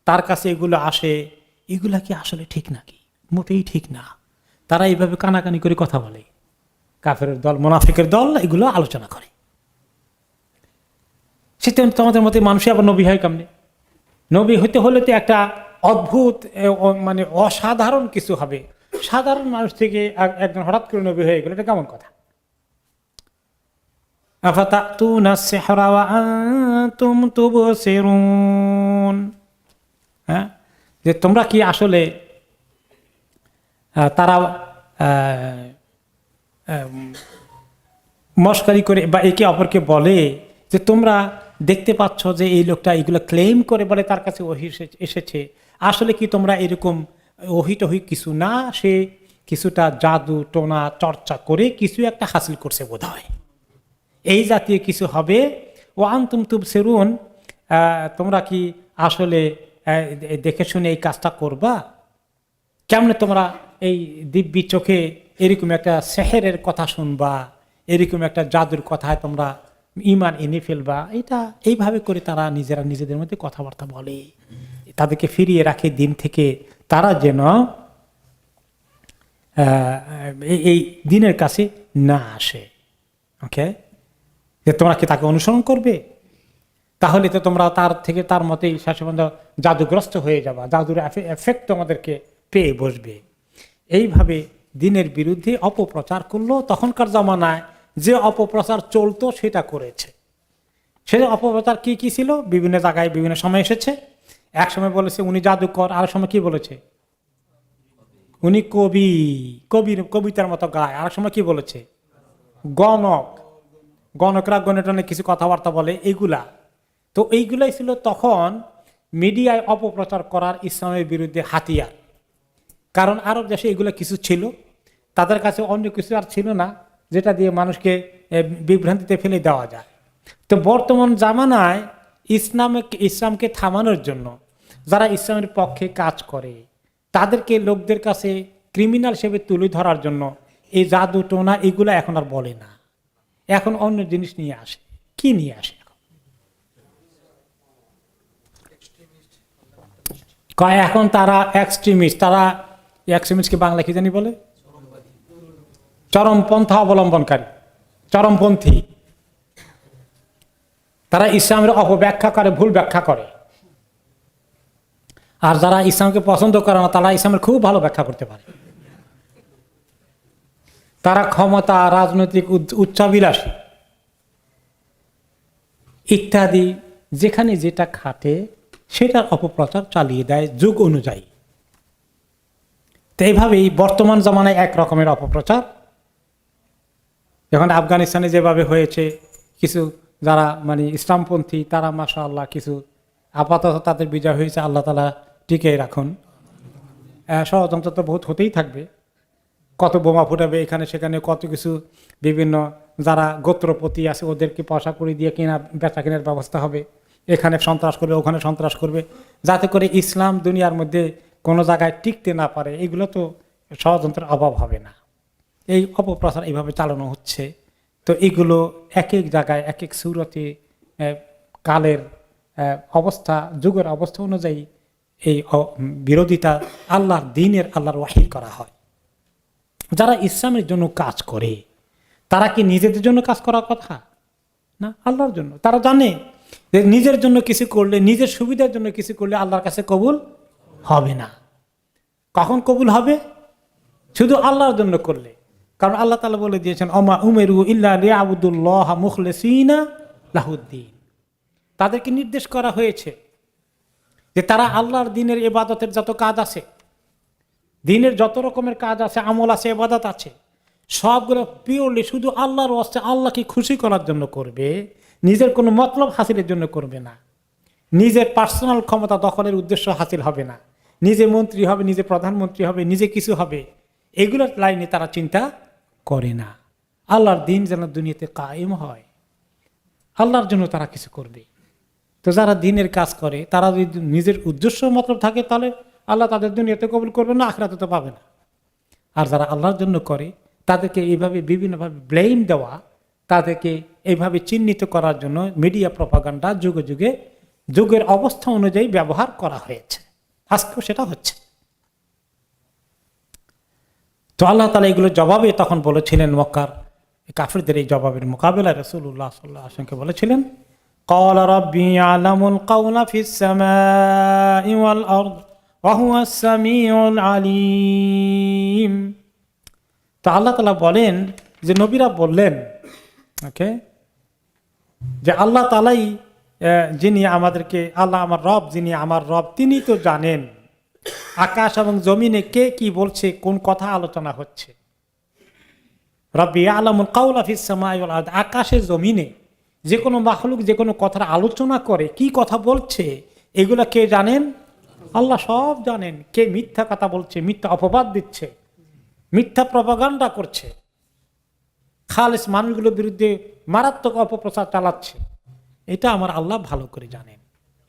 A: তার কাছে এগুলো আসে, এগুলা কি আসলে ঠিক নাকি? মোটেই ঠিক না। তারা এইভাবে কানাকানি করে কথা বলে, কাফের দল মুনাফিকের দল এগুলো আলোচনা করে। সেটা তোমাদের মতে মানুষই আবার নবী হয় কেমনে? নবী হইতে হলে তো একটা অদ্ভুত মানে অসাধারণ কিছু হবে। সাধারণ মানুষ থেকে একজন হঠাৎ করে নবী হয়ে গেল, এটা কেমন কথা? আফাতাতুনা সিহরা ওয়া আনতুম তুবসিরুন, হ্যাঁ, যে তোমরা কি আসলে, তারা মস্কারি করে বা একে অপরকে বলে যে তোমরা দেখতে পাচ্ছ যে এই লোকটা এগুলো ক্লেম করে বলে তার কাছে ওহী এসেছে, আসলে কি তোমরা এরকম ওহী টহি কিছু না, সে কিছুটা জাদু টোনা চর্চা করে কিছু একটা হাসিল করছে বোধ হয়, এই জাতীয় কিছু হবে। ও আনতুম তুবসিরুন, তোমরা কি আসলে দেখে শুনে এই কাজটা করবা? কেমনে তোমরা এই দিব্যি চোখে এরকম একটা সেহেরের কথা শুনবা, এরকম একটা জাদুর কথায় তোমরা ঈমান এনে ফেলবা? এটা এইভাবে করে তারা নিজেরা নিজেদের মধ্যে কথাবার্তা বলে, তাদেরকে ফিরিয়ে রাখে দিন থেকে, তারা যেন এই দিনের কাছে না আসে। ওকে, যে তোমরা কি তাকে অনুসরণ করবে? তাহলে তো তোমরা তার মতেই শেষে পর্যন্ত জাদুগ্রস্ত হয়ে যাবা, জাদুর এফেক্ট তোমাদেরকে পেয়ে বসবে। এইভাবে দিনের বিরুদ্ধে অপপ্রচার করলো। তখনকার জমানায় যে অপপ্রচার চলতো সেটা করেছে। সেটা অপপ্রচার কি কি ছিল? বিভিন্ন জায়গায় বিভিন্ন সময় এসেছে। এক সময় বলেছে উনি জাদুকর, আর সময় কি বলেছে উনি কবিতার মতো গায়, আর সময় কি বলেছে গণকরা গণটনে কিছু কথাবার্তা বলে, এইগুলা। তো এইগুলাই ছিল তখন মিডিয়ায় অপপ্রচার করার ইসলামের বিরুদ্ধে হাতিয়ার। কারণ আরব দেশে এগুলো কিছু ছিল, তাদের কাছে অন্য কিছু আর ছিল না যেটা দিয়ে মানুষকে বিভ্রান্তিতে ফেলে দেওয়া যায়। তো বর্তমান জামানায় ইসলামকে থামানোর জন্য যারা ইসলামের পক্ষে কাজ করে তাদেরকে লোকদের কাছে ক্রিমিনাল হিসেবে তুলে ধরার জন্য এই জাদু টোনা এগুলো এখন আর বলে না, এখন অন্য জিনিস নিয়ে আসে। কি নিয়ে আসে? এখন তারা এক্সট্রিমিস্টকে বাংলা কি জানি বলে, চরমপন্থা অবলম্বনকারী, চরমপন্থী। তারা ইসলামের অপব্যাখ্যা করে, ভুল ব্যাখ্যা করে। আর যারা ইসলামকে পছন্দ করে না তারা ইসলামের খুব ভালো ব্যাখ্যা করতে পারে। তারা ক্ষমতা, রাজনৈতিক উচ্চাভিলাষী ইত্যাদি, যেখানে যেটা খাটে সেটার অপপ্রচার চালিয়ে দেয় যুগ অনুযায়ী। তো এইভাবেই বর্তমান জামানায় এক রকমের অপপ্রচার। এখন আফগানিস্তানে যেভাবে হয়েছে, কিছু যারা মানে ইসলামপন্থী তারা মাশাআল্লাহ কিছু আপাতত তাদের বিজয় হয়েছে, আল্লাহ তাআলা টিকিয়ে রাখুন। ষড়যন্ত্র তো বহুত হতেই থাকবে, কত বোমা ফুটাবে এখানে সেখানে, কত কিছু বিভিন্ন যারা গোত্রপতি আছে ওদেরকে পয়সা করে দিয়ে বেচা কেনার ব্যবস্থা হবে, এখানে সন্ত্রাস করবে ওখানে সন্ত্রাস করবে, যাতে করে ইসলাম দুনিয়ার মধ্যে কোনো জায়গায় টিকতে না পারে। এগুলো তো ষড়যন্ত্রের অভাব হবে না। এই অপপ্রচার এইভাবে চালানো হচ্ছে। তো এগুলো এক এক জায়গায় এক এক সুরতে কালের অবস্থা, যুগের অবস্থা অনুযায়ী এই বিরোধিতা আল্লাহর দ্বীনের, আল্লাহর ওয়াহির করা হয়। যারা ইসলামের জন্য কাজ করে তারা কি নিজেদের জন্য কাজ করার কথা না, আল্লাহর জন্য। তারা জানে যে নিজের জন্য কিছু করলে, নিজের সুবিধার জন্য কিছু করলে আল্লাহর কাছে কবুল হবে না। কখন কবুল হবে? শুধু আল্লাহর জন্য করলে। কারণ আল্লাহ তাআলা বলে দিয়েছেন, ওমা উমেরু ইল্লা লিয়াবুদুল্লাহ মুখলিসিনা লাহুদ্দিন। তাদেরকে নির্দেশ করা হয়েছে যে তারা আল্লাহর দ্বীনের ইবাদতের যত কাজ আছে, দ্বীনের যত রকমের কাজ আছে, আমল আছে, ইবাদত আছে, সবগুলো পিওরলি শুধু আল্লাহর ওয়াস্তে, আল্লাহকে খুশি করার জন্য করবে, নিজের কোনো মতলব হাসিলের জন্য করবে না, নিজের পার্সোনাল ক্ষমতা দখলের উদ্দেশ্য হাসিল হবে না, নিজে মন্ত্রী হবে, নিজে প্রধানমন্ত্রী হবে, নিজে কিছু হবে, এগুলোর লাইনে তারা চিন্তা করে না। আল্লাহর দ্বীন যেন দুনিয়াতে কায়েম হয়, আল্লাহর জন্য তারা কিছু করবে। তো যারা দ্বীনের কাজ করে তারা যদি নিজের উদ্দেশ্য মতলব থাকে, তাহলে আল্লাহ তাদের দুনিয়াতে কবুল করবে না, আখিরাতে তো পাবে না। আর যারা আল্লাহর জন্য করে তাদেরকে এইভাবে বিভিন্নভাবে ব্লেম দেওয়া, তাদেরকে এইভাবে চিহ্নিত করার জন্য মিডিয়া প্রপাগান্ডা যুগে যুগে যুগের অবস্থা অনুযায়ী ব্যবহার করা হয়েছে। আজকেও সেটা হচ্ছে। তো আল্লাহ তাআলা এগুলো জবাবে তখন বলেছিলেন, মক্কার কাফিরদের এই জবাবের মোকাবেলায় রাসূলুল্লাহ সাল্লাল্লাহু আলাইহি ওয়াসাল্লাম বলেছিলেন, ক্বালা রাব্বি ইয়ালামুল কাওলা ফিস সামাই ওয়াল আরদ ওয়া হুয়াস সামিউল আলিম। তো আল্লাহ তাআলা বলেন যে নবীরা বললেন, ওকে, যে আল্লাহ তাআলাই যিনি আমাদেরকে, আল্লাহ আমার রব, যিনি আমার রব, তিনি তো জানেন আকাশ এবং জমিনে কে কি বলছে, কোন কথা আলোচনা হচ্ছে। রাব্বি ইয়ালামুল কাওলা ফিস সামাই ওয়াল আরদ, আকাশে জমিনে যে কোনো মাখলুক যে কোনো কথার আলোচনা করে, কি কথা বলছে, এগুলা কে জানেন? আল্লাহ সব জানেন। কে মিথ্যা কথা বলছে, মিথ্যা অপবাদ দিচ্ছে, মিথ্যা প্রপাগান্ডা করছে, খালেস মানুষগুলোর বিরুদ্ধে মারাত্মক অপপ্রচার চালাচ্ছে, এটা আমার আল্লাহ ভালো করে জানেন।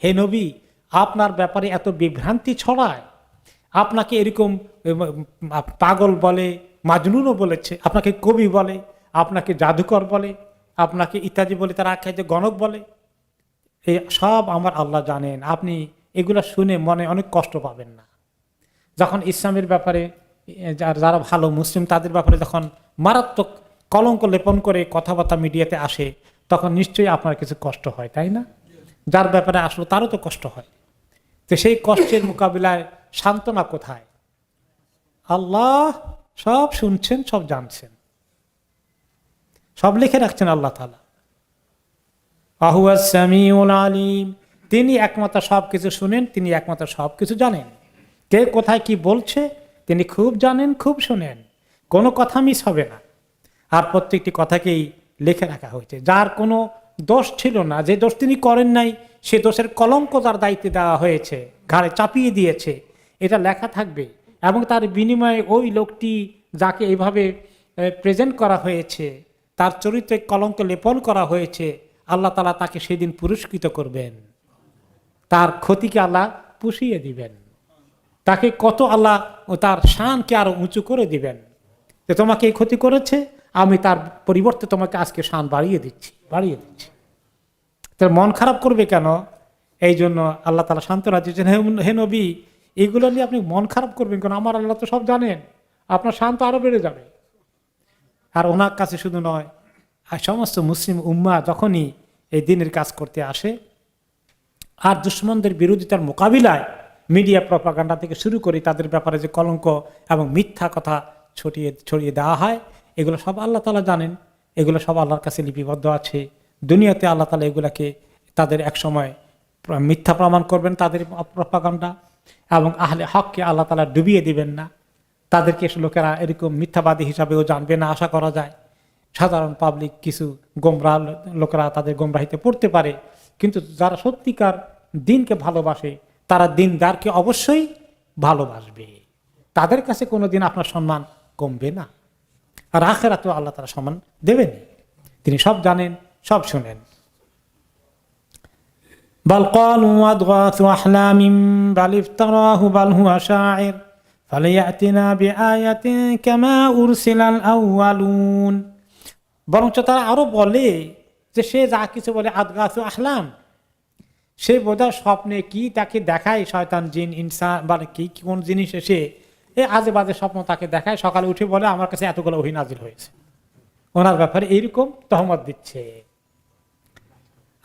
A: হে নবী, আপনার ব্যাপারে এত বিভ্রান্তি ছড়ায়, আপনাকে এরকম পাগল বলে, মাজনুনও বলেছে, আপনাকে কবি বলে, আপনাকে জাদুকর বলে, আপনাকে ইত্যাদি বলে, তারা আখ্যায়িত গণক বলে, এই সব আমার আল্লাহ জানেন। আপনি এগুলা শুনে মনে অনেক কষ্ট পাবেন না। যখন ইসলামের ব্যাপারে যারা ভালো মুসলিম তাদের ব্যাপারে যখন মারাত্মক কলঙ্ক লেপন করে কথাবার্তা মিডিয়াতে আসে, তখন নিশ্চয়ই আপনার কিছু কষ্ট হয়, তাই না? যার ব্যাপারে আসলো তারও তো কষ্ট হয়। তো সেই কষ্টের মোকাবিলায় সান্ত্বনা কোথায়? আল্লাহ সব শুনছেন, সব জানছেন, সব লিখে রাখছেন আল্লাহ তাআলা। আহুয়াস সামিউল আলিম, তিনি একমাত্র সব কিছু শুনেন, তিনি একমাত্র সব কিছু জানেন। কে কোথায় কি বলছে তিনি খুব জানেন, খুব শুনেন, কোনো কথা মিস হবে না। আর প্রত্যেকটি কথাকেই লিখে রাখা হয়েছে। যার কোনো দোষ ছিল না, যে দোষ তিনি করেন নাই, সে দোষের কলঙ্ক তার দায়িত্বে দেওয়া হয়েছে, ঘাড়ে চাপিয়ে দিয়েছে, এটা লেখা থাকবে। এবং তার বিনিময়ে ওই লোকটি যাকে এইভাবে প্রেজেন্ট করা হয়েছে, তার চরিত্রে কলঙ্ক লেপন করা হয়েছে, আল্লাহ তাআলা তাকে সেদিন পুরস্কৃত করবেন, তার ক্ষতিকে আল্লাহ পুষিয়ে দিবেন, তাকে কত আল্লাহ ও তার শানকে আরো উঁচু করে দিবেন। যে তোমাকে এই ক্ষতি করেছে, আমি তার পরিবর্তে তোমাকে আজকে শান বাড়িয়ে দিচ্ছি। তার মন খারাপ করবে কেন? এই জন্য আল্লাহ তাআলা সান্ত্বনা দিয়েছেন, হে নবী, এগুলো নিয়ে আপনি মন খারাপ করবেন কেন? আমার আল্লাহ তো সব জানেন, আপনার শান তো আরো বেড়ে যাবে। আর ওনার কাছে শুধু নয়, আর সমস্ত মুসলিম উম্মাহ যখনই এই দিনের কাজ করতে আসে, আর দুশমনদের বিরোধিতার মোকাবিলায় মিডিয়া প্রপাগান্ডা থেকে শুরু করে তাদের ব্যাপারে যে কলঙ্ক এবং মিথ্যা কথা ছড়িয়ে দেওয়া হয়, এগুলো সব আল্লাহ তাআলা জানেন, এগুলো সব আল্লাহর কাছে লিপিবদ্ধ আছে। দুনিয়াতে আল্লাহ তাআলা এগুলাকে তাদের একসময় মিথ্যা প্রমাণ করবেন, তাদের প্রপাগান্ডা, এবং আহলে হককে আল্লাহ তাআলা ডুবিয়ে দিবেন না। তাদেরকে লোকেরা এরকম মিথ্যাবাদী হিসাবেও জানবে না, আশা করা যায়। সাধারণ পাবলিক কিছু গোমরাহ লোকেরা তাদের গোমরাহিতে পড়তে পারে, কিন্তু যারা সত্যিকার দিনকে ভালোবাসে তারা দিনদারকে অবশ্যই ভালোবাসবে। তাদের কাছে কোনোদিন আপনার সম্মান কমবে না। আর আখিরাতেও আল্লাহ তাআলা সম্মান দেবেন, তিনি সব জানেন, সব শুনেন। বাল ক্বালু আদগাসু আহলামিন বাল ইফতারাহু বাল হুয়া শাইর ফালিয়াতিনা বিআয়াতিন কামা উরসিলাল আউয়ালুন। বরঞ্চ তারা আরো বলে যে সে যা কিছু বলে আদগাসু আহলাম, সে বোধহয় স্বপ্নে কি তাকে দেখায় শয়তান, জিন, ইনসান, মানে কি কোন জিনিস এসে এই আজে বাজে স্বপ্ন তাকে দেখায়, সকালে উঠে বলে আমার কাছে এতগুলো ওহী নাজিল হয়েছে, ওনার ব্যাপারে এইরকম তহমত দিচ্ছে।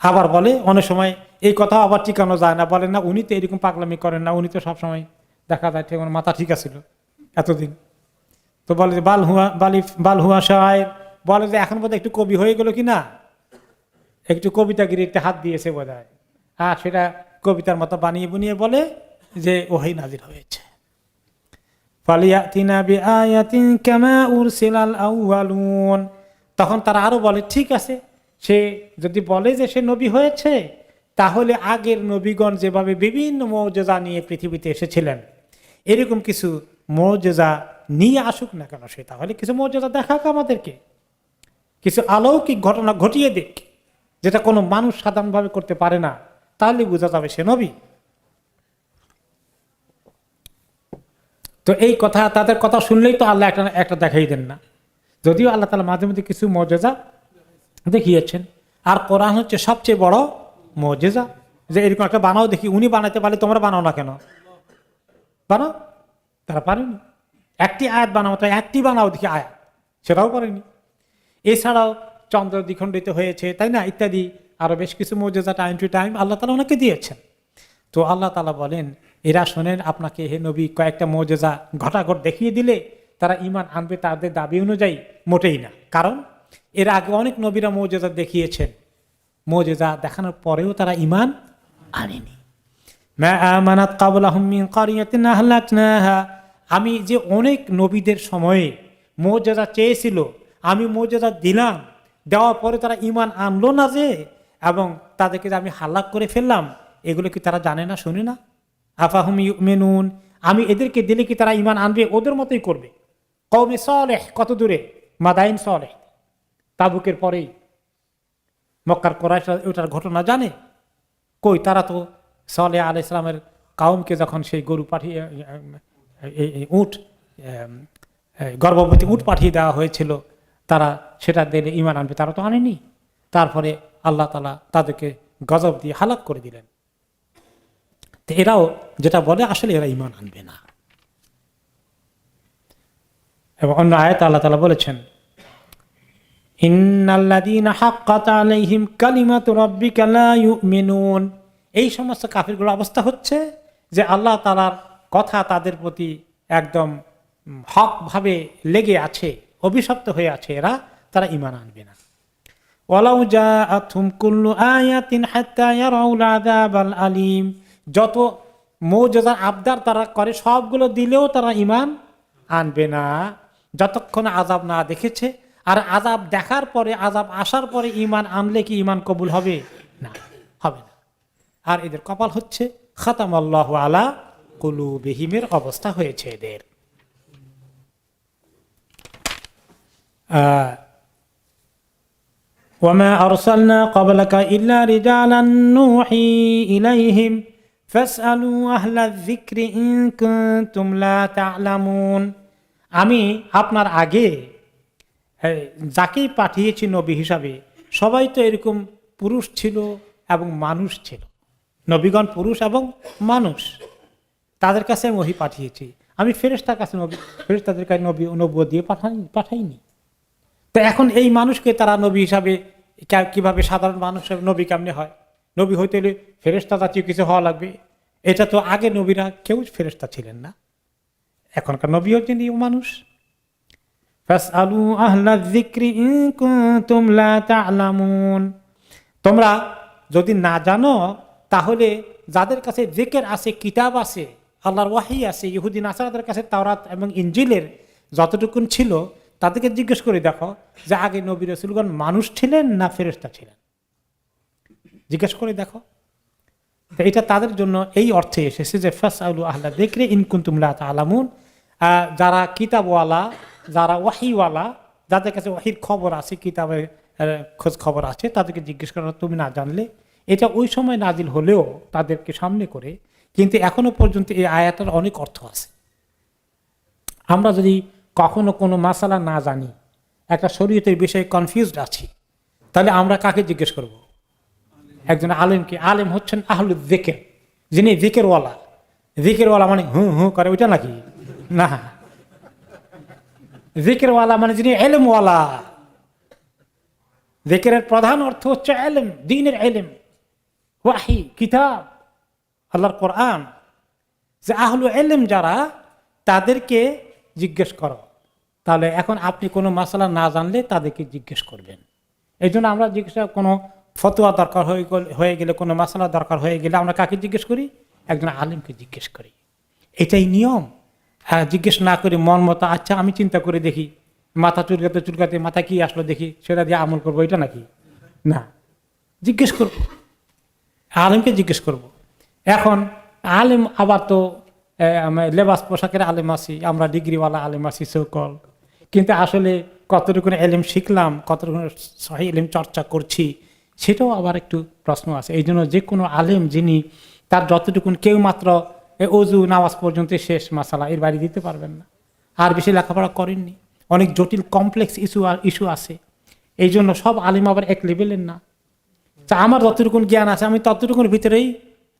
A: আবার বলে অনেক সময় এই কথা আবার টিকানো যায় না, বলেন না উনি তো এরকম পাগলামি করেন না, উনি তো সবসময় দেখা যায় ঠিক মাথা ঠিক আছিল এতদিন। তো বলে যে বাল হুয়া শায়ের, বলে যে এখন বোধহয় একটু কবি হয়ে গেল কি না, একটু কবিতাগিরিতে হাত দিয়েছে বোধ হয়, আর সেটা কবিতার মতো বানিয়ে বুনিয়ে বলে যে ওহী নাজিল হয়েছে। ফালিয়াতিনা বিআয়াতিন কামা উরসিলাল আউয়ালুন, তখন তারা আরো বলে ঠিক আছে, সে যদি বলে যে সে নবী হয়েছে, তাহলে আগের নবীগণ যেভাবে বিভিন্ন মুজিজা নিয়ে পৃথিবীতে এসেছিলেন, এরকম কিছু মুজিজা নিয়ে আসুক না কেন, সে তাহলে কিছু মুজিজা দেখাক আমাদেরকে, কিছু অলৌকিক ঘটনা ঘটিয়ে দিক, যেটা কোনো মানুষ সাধারণভাবে করতে পারে না, তাহলে বোঝা যাবে সে নবী। তো এই কথা, তাদের কথা শুনলেই তো আল্লাহ একটা দেখাই দেন না, যদিও আল্লাহ তাআলা মাঝে মধ্যে কিছু মুজিজা দেখিয়েছেন। আর কোরআন হচ্ছে সবচেয়ে বড় মুজিজা, যে এরকম একটা বানাও দেখি, উনি বানাতে পারলে তোমরা বানাও না কেন, বানাও, তারা পারেনি। একটি আয়াত বানাও, তো একটি বানাও দেখি আয়াত, সেটাও পারেনি। এছাড়াও চন্দ্র দ্বিখণ্ডিত হয়েছে, তাই না, ইত্যাদি আরো বেশ কিছু মুজিজা টাইম টু টাইম আল্লাহ তাআলা ওনাকে দিয়েছেন। তো আল্লাহ তাআলা বলেন, এরা শোনেন আপনাকে হে নবী কয়েকটা মুজিজা ঘটাঘট দেখিয়ে দিলে তারা ঈমান আনবে তাদের দাবি অনুযায়ী? মোটেই না। কারণ এর আগে অনেক নবীরা মুজিজা দেখিয়েছেন, মুজিজা দেখানোর পরেও তারা ঈমান আনেনি। মা আমানাত ক্বাবলাহুম মিন ক্বারিয়াতিন আহলাকনাহা, আমি যে অনেক নবীদের সময়ে মুজিজা চেয়েছিল, আমি মুজিজা দিলাম, দেওয়ার পরে তারা ঈমান আনলো না যে, এবং তাদেরকে যে আমি হালাক করে ফেললাম, এগুলো কি তারা জানে না, শুনে না? আফাহুম ইউমিনুন, আমি এদেরকে দিলে কি তারা ঈমান আনবে? ওদের মতোই করবে। কওমে সালেহ কত দূরে, মাদাইন সালেহ, তাবুকের পরেই। মক্কার কুরাইশরা ওটার ঘটনা জানে কই? তারা তো সালেহ আলাইহিস সালামের কাউমকে যখন সেই গরু পাঠিয়ে উট, গর্ভবতী উট পাঠিয়ে দেওয়া হয়েছিল, তারা সেটা দিলে ঈমান আনবে, তারা তো আনেনি। তারপরে আল্লাহ তাআলা তাদেরকে গজব দিয়ে হালাক করে দিলেন। তো এরাও যেটা বলে আসলে এরা ঈমান আনবে না। এবং অন্য আয়াতে আল্লাহ তাআলা বলেছেন, ইন্নাল্লাযীনা হাক্কাত আলাইহিম কালিমাতু রাব্বিকা লা ইউমিনুন, এই সমস্ত কাফিরগুলোর অবস্থা হচ্ছে যে আল্লাহ তাআলার কথা তাদের প্রতি একদম হকভাবে লেগে আছে, অভিশপ্ত হয়ে আছে, তারা ঈমান আনবে না। ওয়ালাউ জাআতহুম কুল্লু আয়াতিন হাত্তা ইয়ারাউল আযাবাল আলীম, যত মুজিজা আবদার তারা করে সবগুলো দিলেও তারা ঈমান আনবে না যতক্ষণ আযাব না দেখেছে। আর আযাব দেখার পরে, আযাব আসার পরে ঈমান আনলে কি ঈমান কবুল হবে? না, হবে না। আর এদের কপাল হচ্ছে খাতামাল্লাহু আলা কুলুবিহিমের অবস্থা হয়েছে এদের। ওয়ামা আরসালনা ক্বাবলাকা ইল্লা রিজালান নূহি ইলাইহিম ফাসআলু আহলায যিকরি ইন কুনতুম লা তা'লামুন, আমি আপনার আগে যাকেই পাঠিয়েছি নবী হিসাবে, সবাই তো এরকম পুরুষ ছিল এবং মানুষ ছিল। নবীগণ পুরুষ এবং মানুষ, তাদের কাছে আমি ওহী পাঠিয়েছি। আমি ফেরেশতার কাছে ফেরেশতাদের কাছে নবুয়ত দিয়ে পাঠাইনি। তো এখন এই মানুষকে তারা নবী হিসাবে কিভাবে, সাধারণ মানুষ নবী কেমনে হয়? নবী হইতে হলে ফেরেশতা জাতীয় কিছু হওয়া লাগবে। এটা তো আগে নবীরা কেউ ফেরেশতা ছিলেন না, এখনকার নবী হচ্ছেন মানুষ। ফাসআলু আহলায যিকরি ইন কুনতুম লা তা'লামুন, তোমরা যদি না জানো তাহলে যাদের কাছে যিকির আছে, কিতাব আছে, আল্লাহর ওয়াহী আছে, ইহুদি নাসারাদের কাছে তাওরাত এবং ইনজিলের যতটুকুন ছিল, তাদেরকে জিজ্ঞেস করে দেখো যে আগে নবী রাসূলগণ মানুষ ছিলেন না ফেরেশতা ছিলেন, জিজ্ঞেস করে দেখো। তো এটা তাদের জন্য এই অর্থে এসেছে যে ফাসআলু আহলা যিকরি ইন কুনতুম লা তা'লামুন, যারা কিতাবওয়ালা, যারা ওয়াহীওয়ালা, যাদের কাছে ওয়াহীর খবর আছে, কিতাবের খোঁজ খবর আছে, তাদেরকে জিজ্ঞেস করো তুমি না জানলে। এটা ওই সময় নাজিল হলেও তাদেরকে সামনে করে, কিন্তু এখনো পর্যন্ত এই আয়াতের অনেক অর্থ আছে। আমরা যদি কখনো কোনো মাসালা না জানি, একটা শরীয়তের বিষয়ে কনফিউজড আছি, তাহলে আমরা কাকে জিজ্ঞেস করব? একজন আলেমকে। আলেম হচ্ছেন আহলুয যিকর, যিনি যিকিরওয়ালা। যিকিরওয়ালা মানে হু হু করে ওইটা নাকি? না, জিকিরওয়ালা মানে যিনি ইলমওয়ালা। জিকিরের প্রধান অর্থ হচ্ছে ইলম, দ্বীনের ইলম, ওয়াহি, কিতাব, আল্লাহর কোরআন। যে আহলু ইলম যারা, তাদেরকে জিজ্ঞেস করো। তাহলে এখন আপনি কোনো মাসালা না জানলে তাদেরকে জিজ্ঞেস করবেন। এই জন্য আমরা জিজ্ঞাসা, কোনো ফতোয়া দরকার হয়ে গেলে, কোনো মাসালা দরকার হয়ে গেলে আমরা কাকে জিজ্ঞেস করি? একজন আলিমকে জিজ্ঞেস করি। এটাই নিয়ম। হ্যাঁ, জিজ্ঞেস না করে মন মতো আচ্ছা আমি চিন্তা করে দেখি, মাথা চুলকাতে চুলকাতে মাথা কি আসলো দেখি, সেটা দিয়ে আমল করবো, এটা নাকি? না, জিজ্ঞেস করব, আলেমকে জিজ্ঞেস করব। এখন আলেম আবার তো লেবাস পোশাকের আলেম আছি, আমরা ডিগ্রিওয়ালা আলেম আছি সকল, কিন্তু আসলে কতটুকু এলেম শিখলাম, কতটুকু সহি এলেম চর্চা করছি, সেটাও আবার একটু প্রশ্ন আছে। এই জন্য যে কোনো আলেম যিনি, তার যতটুকুন, কেউ মাত্র অজু নামাজ পর্যন্ত শেষ মাসালা, এর বাইরে দিতে পারবেন না। আর বেশি লেখাপড়া করেননি, অনেক জটিল কমপ্লেক্স ইস্যু আছে। এই জন্য সব আলেম আবার এক লেভেলের না। তা আমার যতটুকুন জ্ঞান আছে আমি ততটুকুর ভিতরেই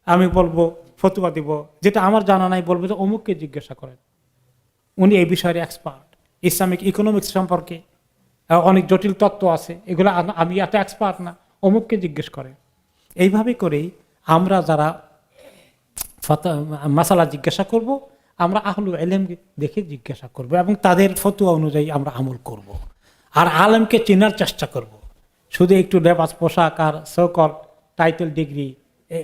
A: আমি বলবো, ফতুয়া দিব। যেটা আমার জানা নাই বলবো যে অমুককে জিজ্ঞাসা করেন, উনি এই বিষয়ে এক্সপার্ট। ইসলামিক ইকোনমিক্স সম্পর্কে অনেক জটিল তত্ত্ব আছে, এগুলো আমি এত এক্সপার্ট না, অমুককে জিজ্ঞেস করেন। এইভাবে করেই আমরা যারা মাসালা জিজ্ঞাসা করব, আমরা আহলু ইলমকে দেখে জিজ্ঞাসা করব এবং তাদের ফতোয়া অনুযায়ী আমরা আমল করব। আর আলেমকে চেনার চেষ্টা করব। শুধু একটু লেবাস পোশাক আর সকল টাইটেল ডিগ্রি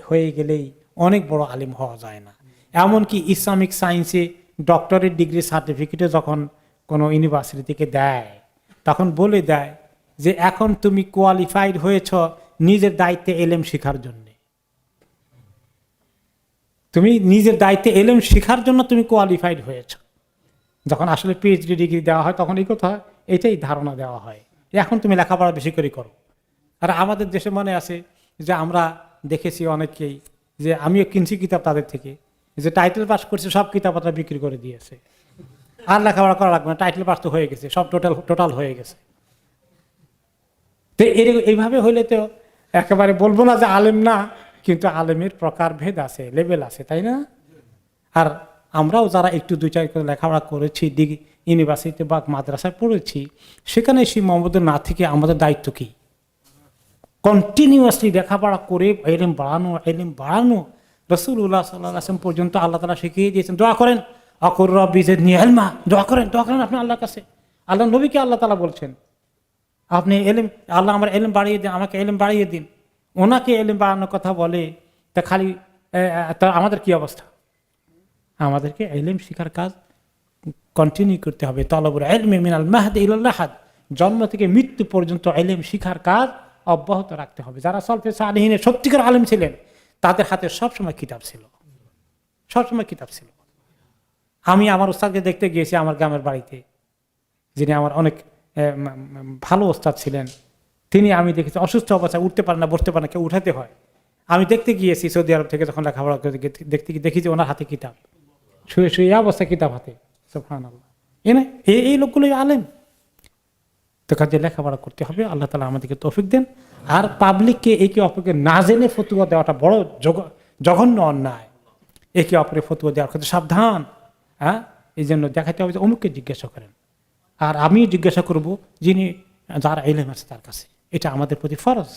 A: হয়ে গেলেই অনেক বড় আলেম হওয়া যায় না। এমনকি ইসলামিক সায়েন্সে ডক্টরেট ডিগ্রি সার্টিফিকেটে যখন কোনো ইউনিভার্সিটি থেকে দেয়, তখন বলে দেয় যে এখন তুমি কোয়ালিফাইড হয়েছ নিজের দায়িত্বে এলেম শেখার জন্য। তুমি নিজের দায়িত্বে এলেম শেখার জন্য তুমি কোয়ালিফাইড হয়েছ। যখন আসলে পিএইচডি ডিগ্রি দেওয়া হয় তখন এই কথা, এটাই ধারণা দেওয়া হয়, এখন তুমি লেখাপড়া বেশি করে করো। আর আমাদের দেশে মনে আছে যে আমরা দেখেছি অনেককেই, যে আমিও কিনছি কিতাব তাদের থেকে, যে টাইটেল পাস করছে সব কিতাবটা বিক্রি করে দিয়েছে, আর লেখাপড়া করা লাগবে না, টাইটেল পাস তো হয়ে গেছে, সব টোটাল হয়ে গেছে। তো এইভাবে হইলে তো একেবারে বলবো না যে আলেম না, কিন্তু আলেমের প্রকারভেদ আছে, লেভেল আছে, তাই না? আর আমরাও যারা একটু দুই চার করে লেখাপড়া করেছি, ইউনিভার্সিটিতে বা মাদ্রাসায় পড়েছি, সেখানে সীমাবদ্ধ না থেকে আমাদের দায়িত্ব কি? কন্টিনিউয়াসলি লেখাপড়া করে এলেম বাড়ানো। রাসূলুল্লাহ সাল্লাল্লাহু আলাইহি ওয়াসাল্লাম পর্যন্ত আল্লাহ তাআলা শিখিয়ে দিয়েছেন, দোয়া করেন, আকুর রব্বি জিদনি ইলমা, দোয়া করেন আপনি আল্লাহর কাছে। আল্লাহ নবীকে আল্লাহ তাআলা বলছেন, আপনি এলেম, আল্লাহ আমার এলেম বাড়িয়ে দিন, আমাকে এলেম বাড়িয়ে দিন। ওনাকে এলেম বাড়ানোর কথা বলে, তা খালি আমাদের কি অবস্থা? আমাদেরকে এলেম শিখার কাজ কন্টিনিউ করতে হবে। তলবুল ইলমি মিনাল মাহদি ইলাল লাহাদ, জন্ম থেকে মৃত্যু পর্যন্ত এলেম শিখার কাজ অব্যাহত রাখতে হবে। যারা সলফে সালেহিনের সত্যিকার আলেম ছিলেন, তাদের হাতে সবসময় কিতাব ছিল, সবসময় কিতাব ছিল। আমি আমার উস্তাদকে দেখতে গিয়েছি আমার গ্রামের বাড়িতে, যিনি আমার অনেক ভালো ওস্তাদ ছিলেন। তিনি, আমি দেখেছি অসুস্থ অবস্থায় উঠতে পারে না, বসতে পারে না, কেউ উঠাতে হয়। আমি দেখতে গিয়েছি সৌদি আরব থেকে, যখন লেখাপড়া করে দেখতে দেখেছি ওনার হাতে কিতাব, শুয়ে শুয়ে অবস্থায় কিতাব হাতে। সুবহানাল্লাহ। এই লোকগুলোই আলেম। তো কাজে লেখাপড়া করতে হবে, আল্লাহ তাআলা আমাদেরকে তৌফিক দেন। আর পাবলিককে একে অপরকে না জেনে ফতুয়া দেওয়াটা বড় জঘন্য অন্যায়। একে অপরের ফতুয়া দেওয়ার ক্ষেত্রে সাবধান। হ্যাঁ, এই জন্য দেখাতে হবে যে অমুককে জিজ্ঞাসা করেন, আর আমি জিজ্ঞাসা করব যার ইলম আছে তার কাছে। এটা আমাদের প্রতি ফরজ।